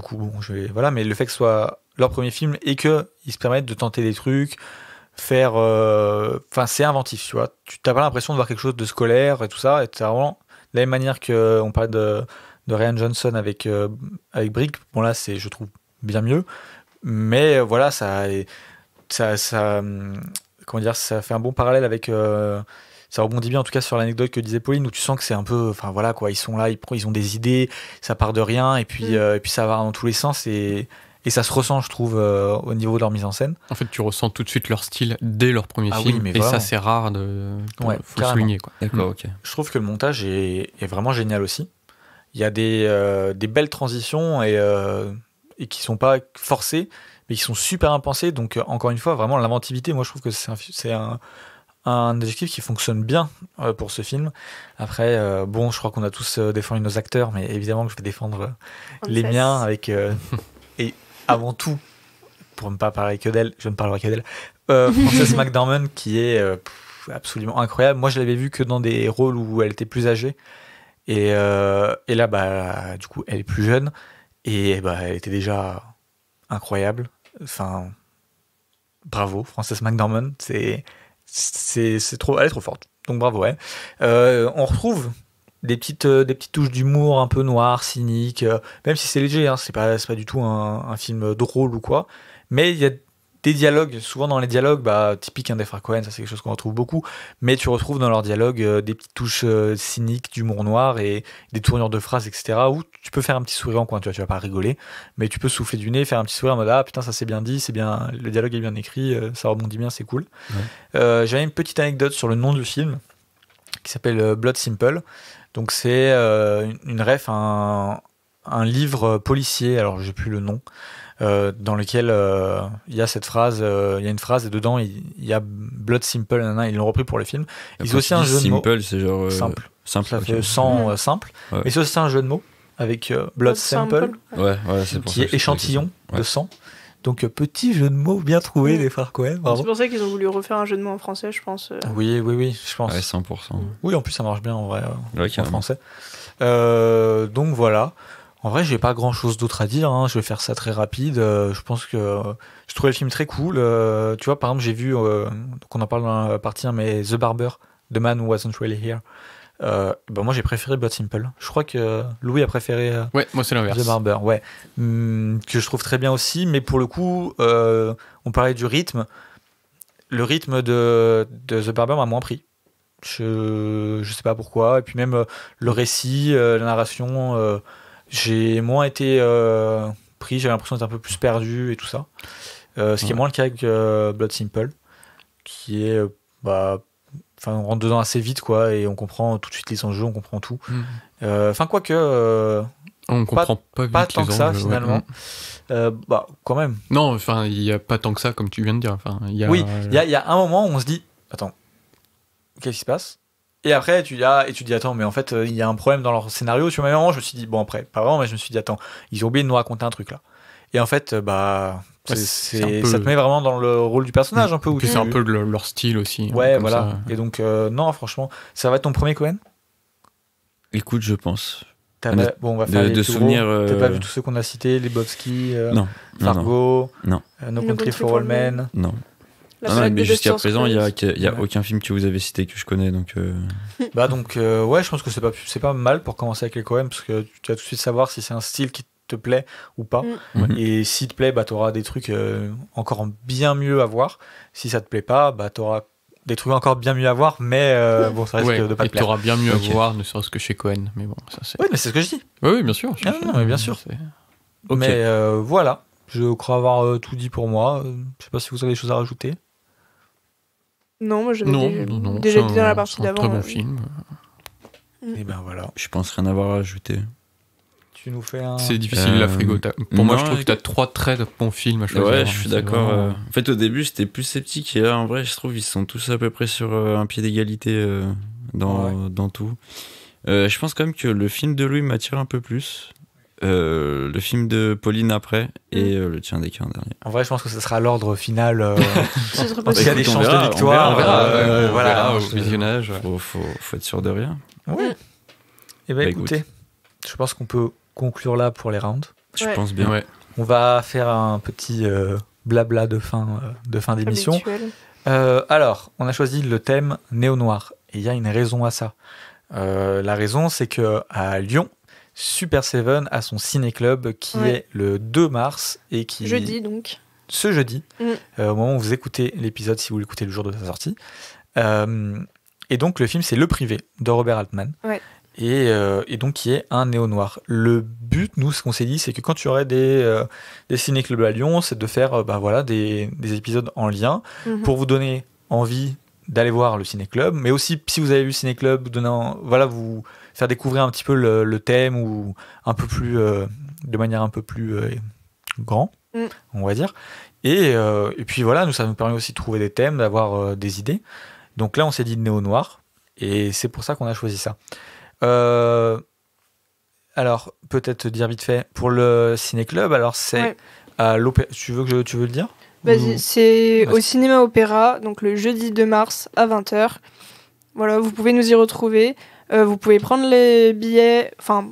coup, bon, voilà, mais le fait que ce soit leur premier film et qu'ils se permettent de tenter des trucs, faire. Enfin, c'est inventif, tu vois. Tu n'as pas l'impression de voir quelque chose de scolaire et tout ça. Et c'est vraiment de la même manière qu'on parlait de Ryan Johnson avec Brick. Bon, là, c'est, je trouve, bien mieux. Mais voilà, comment dire, ça fait un bon parallèle avec. Ça rebondit bien en tout cas sur l'anecdote que disait Pauline, où tu sens que c'est un peu, enfin voilà quoi, ils sont là, ils ont des idées, ça part de rien et puis ça va dans tous les sens et ça se ressent, je trouve, au niveau de leur mise en scène. En fait, tu ressens tout de suite leur style dès leur premier Ah oui, film, mais et vraiment. ça c'est rare faut Ouais, le carrément. souligner, quoi. D'accord, ok. Je trouve que le montage est vraiment génial aussi. Il y a des belles transitions et qui sont pas forcées, mais qui sont super impensées. Donc encore une fois, vraiment l'inventivité, moi je trouve que c'est un adjectif qui fonctionne bien pour ce film. Après, bon, je crois qu'on a tous défendu nos acteurs, mais évidemment que je vais défendre les Princesse. miens avec et avant tout, pour ne pas parler que d'elle, je ne parlerai que d'elle, Frances McDormand qui est absolument incroyable. Moi, je l'avais vue que dans des rôles où elle était plus âgée. Et là, bah, du coup, elle est plus jeune. Et bah, elle était déjà incroyable. Enfin, bravo, Frances McDormand. C'est trop, elle est trop forte. Donc bravo, ouais. On retrouve des petites touches d'humour un peu noir, cynique. Même si c'est léger, hein, c'est pas du tout un film drôle ou quoi. Mais il y a des dialogues, souvent dans les dialogues, bah, typique des frères Cohen, ça c'est quelque chose qu'on retrouve beaucoup, mais tu retrouves dans leurs dialogues des petites touches cyniques, d'humour noir et des tournures de phrases, etc. où tu peux faire un petit sourire en coin, tu vas pas rigoler, mais tu peux souffler du nez, faire un petit sourire en mode ah putain ça c'est bien dit, c'est bien, le dialogue est bien écrit, ça rebondit bien, c'est cool. Ouais. J'avais une petite anecdote sur le nom du film qui s'appelle Blood Simple, donc c'est une ref, un livre policier, alors j'ai plus le nom, dans lequel il y a cette phrase, il y a une phrase et dedans il y a Blood Simple, nanana, ils l'ont repris pour le film. Ils ont aussi un jeu de mots Simple, c'est genre. simple, Simple, ça ok. fait sans simple, Ouais. mais c'est aussi un jeu de mots avec Blood Sample Ouais, c'est pour qui ça est que je échantillon Ouais. de sang. Donc petit jeu de mots bien trouvé des frères Cohen, C'est bravo. pour ça qu'ils ont voulu refaire un jeu de mots en français, je pense. Oui, je pense. Ouais, 100%. Oui, en plus ça marche bien en vrai Ouais, en carrément. français. Donc voilà. En vrai, j'ai pas grand chose d'autre à dire. Hein. Je vais faire ça très rapide. Je pense que je trouvais le film très cool. Tu vois, par exemple, j'ai vu, donc on en parle dans la partie 1, mais The Barber, The Man Who Wasn't Really Here. Moi, j'ai préféré Blood Simple. Je crois que Louis a préféré Ouais, moi c'est l'inverse. The Barber, ouais. Que je trouve très bien aussi. Mais pour le coup, on parlait du rythme. Le rythme de The Barber m'a moins pris. Je sais pas pourquoi. Et puis même le récit, la narration, j'ai moins été pris. J'avais l'impression d'être un peu plus perdu et tout ça. Ce qui est Ouais. moins le cas avec Blood Simple, qui est on rentre dedans assez vite, quoi, et on comprend tout de suite les enjeux, on comprend tout. Enfin, quoique, On comprend pas vite pas tant les que ça enjeux, ouais. finalement. Quand même. Non, enfin, il y a pas tant que ça, comme tu viens de dire. Enfin, il y a, Oui, il y a un moment où on se dit, attends, qu'est-ce qui se passe? Et après, tu dis, attends, mais en fait, il y a un problème dans leur scénario. Tu vois, à un moment, je me suis dit, bon, après, pas vraiment, mais je me suis dit, attends, ils ont oublié de nous raconter un truc là. Et en fait, c'est un peu- ça te met vraiment dans le rôle du personnage un peu. Où Puis tu- c'est un peu leur style aussi. Ouais, comme voilà. ça. Et donc, non, franchement, ça va être ton premier Cohen? Écoute, je pense. Bon, on va faire De les plus souvenirs, gros. T'as pas vu tous ceux qu'on a cités, les Bobski, Non. Non, Fargo, Non. No Country for All Men. non. La Non, saga mais de jusqu'à Dexter's présent, il y a Ouais. aucun film que vous avez cité que je connais, donc. Ouais, je pense que c'est pas mal pour commencer avec les Coen, parce que tu vas tout de suite savoir si c'est un style qui te plaît ou pas. Mhm. Et s'il te plaît, t'auras des trucs encore bien mieux à voir. Si ça te plaît pas, t'auras des trucs encore bien mieux à voir, mais bon, ça risque Ouais, de pas et te plaire. t'auras bien mieux Ok. à voir, ne serait-ce que chez Cohen. Mais bon, ça c'est. Oui, mais c'est ce que je dis. Oui, bien sûr. Ah, non, mais bien sûr. Ok. Mais voilà, je crois avoir tout dit pour moi. Je sais pas si vous avez des choses à rajouter. Non, moi j'avais Non, déjà c'est dit dans un- la partie c'est un d'avant. très bon film. Et ben voilà. Je pense rien avoir à ajouter. Tu nous fais un. C'est difficile la frigo. Pour moi, non, je trouve que t'as 3 très bons films à choisir. Ouais, hein, je suis c'est d'accord. vraiment- En fait, au début, j'étais plus sceptique, et là, en vrai, je trouve qu'ils sont tous à peu près sur un pied d'égalité dans tout. Je pense quand même que le film de Louis m'attire un peu plus. Le film de Pauline après, et le tien des en dernier. En vrai, je pense que ce sera l'ordre final. Ce serait Parce qu'il y a des Écoute, on chances verra, de on victoire. verra, on voilà. verra au je- visionnage. ouais. Faut être sûr de rien. Ouais. Et ben Bah, écoutez, je pense qu'on peut conclure là pour les rounds. Je Ouais. pense bien. Ouais. On va faire un petit blabla de fin d'émission. habituel. Alors, on a choisi le thème néo-noir. Et il y a une raison à ça. La raison, c'est que à Lyon, Super Seven a son ciné-club qui Ouais. est le 2 mars et qui Jeudi donc. ce jeudi, Mm. au moment où vous écoutez l'épisode, si vous l'écoutez le jour de sa sortie. Et donc le film, c'est Le Privé de Robert Altman. Ouais. Et donc qui est un néo-noir. Le but, nous, ce qu'on s'est dit, c'est que quand tu aurais des ciné-clubs à Lyon, c'est de faire des épisodes en lien Mhm. pour vous donner envie d'aller voir le ciné-club, mais aussi si vous avez vu le ciné-club, vous faire découvrir un petit peu le thème ou un peu plus de manière un peu plus grand, Mm. on va dire. Et puis voilà, ça nous permet aussi de trouver des thèmes, d'avoir des idées. Donc là, on s'est dit néo-noir, et c'est pour ça qu'on a choisi ça. Alors, peut-être dire vite fait, pour le ciné-club, alors c'est Ouais. à l'opéra. Tu veux le dire? Vas-y, Ou- c'est Vas-y. au cinéma Opéra, donc le jeudi 2 mars à 20h. Voilà, vous pouvez nous y retrouver. Vous pouvez prendre les billets, enfin,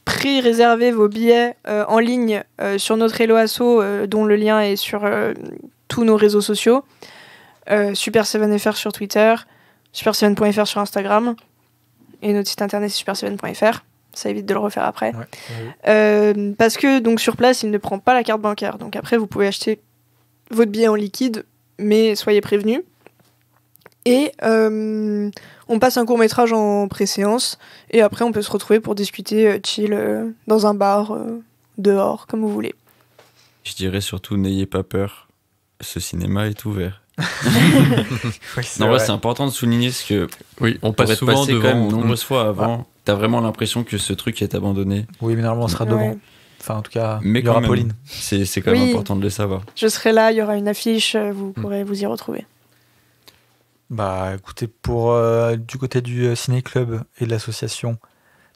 pré-réserver vos billets en ligne sur notre Hello Asso, dont le lien est sur tous nos réseaux sociaux. Super7fr sur Twitter, super7.fr sur Instagram, et notre site internet c'est super7.fr. Ça évite de le refaire après. Ouais. Parce que donc sur place, il ne prend pas la carte bancaire. Donc après, vous pouvez acheter votre billet en liquide, mais soyez prévenus. Et on passe un court-métrage en pré-séance, et après on peut se retrouver pour discuter chill dans un bar, dehors, comme vous voulez. Je dirais surtout, n'ayez pas peur. Ce cinéma est ouvert. Oui, c'est Non, en vrai, vrai. c'est important de souligner ce que Oui, on pour passe être souvent passé quand même devant. nombreuses fois avant, t'as vraiment l'impression que ce truc est abandonné. Oui, mais normalement, on sera devant. Ouais. Enfin, en tout cas, Mais il y aura quand même. Pauline. C'est quand même Oui. important de le savoir. Je serai là, il y aura une affiche, vous pourrez vous y retrouver. Bah, écoutez, pour du côté du ciné-club et de l'association,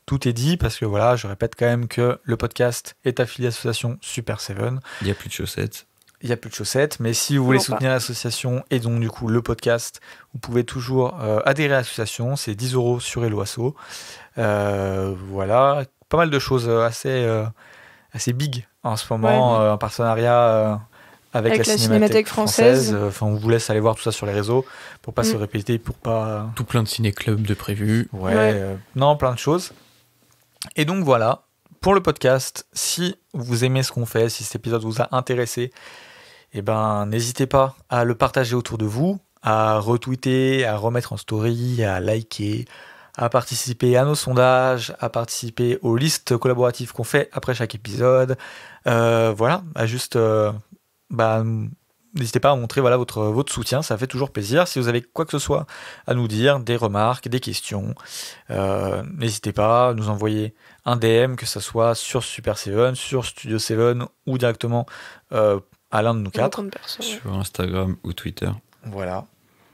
tout est dit, parce que voilà, je répète quand même que le podcast est affilié à l'association Super Seven. Il n'y a plus de chaussettes. Il n'y a plus de chaussettes, mais si vous voulez Toujours pas. soutenir l'association et donc du coup le podcast, vous pouvez toujours adhérer à l'association. C'est 10 € sur Hello Asso. Voilà, pas mal de choses assez big en ce moment, un partenariat avec la Cinémathèque française. Enfin, on vous laisse aller voir tout ça sur les réseaux pour pas se répéter, pour pas. Tout plein de ciné-clubs de prévus. Ouais, Ouais. non, plein de choses. Et donc voilà, pour le podcast, si vous aimez ce qu'on fait, si cet épisode vous a intéressé, eh ben, n'hésitez pas à le partager autour de vous, à retweeter, à remettre en story, à liker, à participer à nos sondages, à participer aux listes collaboratives qu'on fait après chaque épisode. Voilà, à juste bah, n'hésitez pas à montrer voilà, votre soutien, ça fait toujours plaisir. Si vous avez quoi que ce soit à nous dire, des remarques, des questions, n'hésitez pas à nous envoyer un DM, que ce soit sur Super Seven, sur Studio Seven ou directement à l'un de nous Sur mon 4. compte perso, ouais. Sur Instagram ou Twitter. Voilà.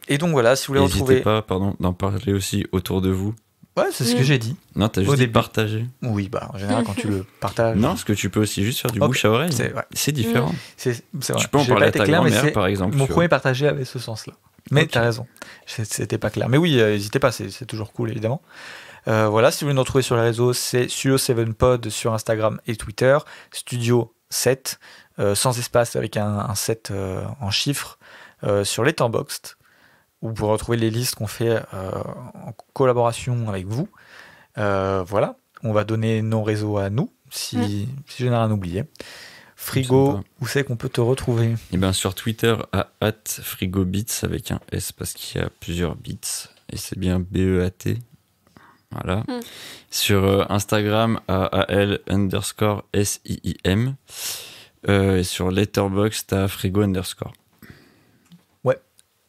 Et donc voilà, si vous voulez N'hésitez retrouver... pas, pardon, d'en parler aussi autour de vous. Ouais, c'est ce que j'ai dit. Non, t'as Au juste dit début. partager. Oui, bah en général, quand tu le partages... Non, parce que tu peux aussi juste faire du Ok, bouche à oreille. ouais. C'est différent. C'est vrai. Tu peux en J'ai parler pas à été ta clair, mais grand-mère, c'est par exemple. mon tu premier partagé avait ce sens-là. Mais Ok. t'as raison, c'était pas clair. Mais oui, n'hésitez pas, c'est toujours cool, évidemment. Voilà, si vous voulez nous retrouver sur les réseaux, c'est Studio7pod sur Instagram et Twitter, Studio 7, sans espace, avec un 7 en chiffres, sur Letterboxd, où vous pourrez retrouver les listes qu'on fait en collaboration avec vous. Voilà, on va donner nos réseaux à nous, si je n'ai rien oublié. Frigo, Sympa. où c'est qu'on peut te retrouver? Et bien sur Twitter, à @frigobits avec un S parce qu'il y a plusieurs bits. Et c'est bien BEAT. Voilà. Sur Instagram, AAL_SIIM. Et sur Letterboxd, à frigo_.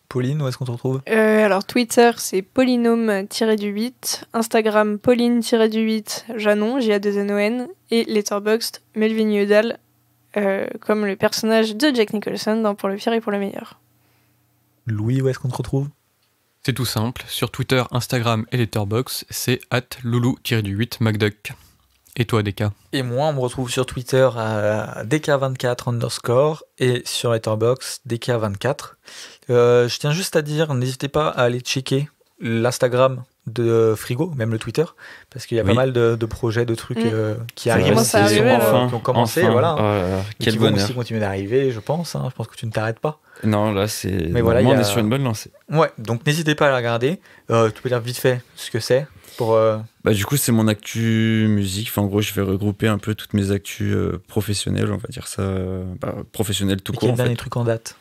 Pauline, où est-ce qu'on te retrouve? Alors Twitter c'est polynôme-8, Instagram pauline-8 Janon, J-A-2-N-O-N, et Letterboxd Melvin Yodal, comme le personnage de Jack Nicholson dans Pour le pire et pour le meilleur. Louis, où est-ce qu'on te retrouve? C'est tout simple. Sur Twitter, Instagram et Letterboxd, c'est @loulou-8 McDuck. Et toi, Deka? Et moi, on me retrouve sur Twitter à DK24_ et sur Letterboxd DK24. Je tiens juste à dire, n'hésitez pas à aller checker l'Instagram de Frigo, même le Twitter, parce qu'il y a pas Oui. mal de projets, de trucs qui C'est arrivent, vrai, commence à qui arriver, sont, là. qui ont commencé, enfin. voilà. Oh là là, Et quel qui vont bonheur. aussi continuer d'arriver, je pense. Je pense que tu ne t'arrêtes pas. Non, là, c'est. Mais voilà, Normalement, il y a- on est sur une bonne lancée. Ouais, donc n'hésitez pas à la regarder. Tu peux dire vite fait ce que c'est pour Bah, du coup, c'est mon actu musique. Enfin, en gros, je vais regrouper un peu toutes mes actus professionnelles, on va dire ça. Professionnelles tout quel court, en dernier fait. truc en date.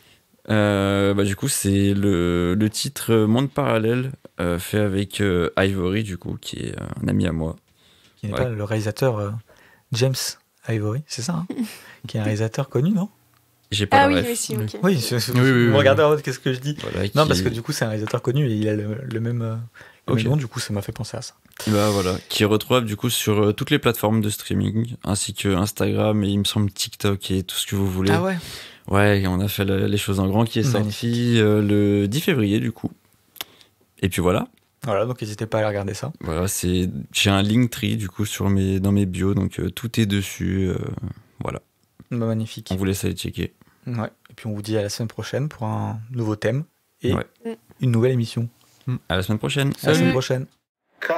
Du coup, c'est le titre Monde Parallèle fait avec Ivory, du coup, qui est un ami à moi. Qui n'est Ouais. pas le réalisateur James Ivory, c'est ça hein qui est un réalisateur connu, non? J'ai pas Ah la oui, ref. oui, si, ok. Oui, oui, oui. regardez en mode qu'est-ce que je dis. Voilà, Non, qui- parce que du coup, c'est un réalisateur connu et il a le même Ok. nom, du coup, ça m'a fait penser à ça. Bah voilà, qui est retrouvable du coup sur toutes les plateformes de streaming, ainsi que Instagram et il me semble TikTok et tout ce que vous voulez. Ah ouais. Ouais, on a fait les choses en grand qui est sorti le 10 février du coup. Et puis voilà, Voilà, donc n'hésitez pas à aller regarder ça. j'ai un Linktree du coup dans mes bios, donc tout est dessus. Voilà, Bah, magnifique. on vous laisse aller checker. Ouais. Et puis on vous dit à la semaine prochaine pour un nouveau thème et Ouais. une nouvelle émission. À la semaine prochaine. À la semaine Salut. prochaine. Cut.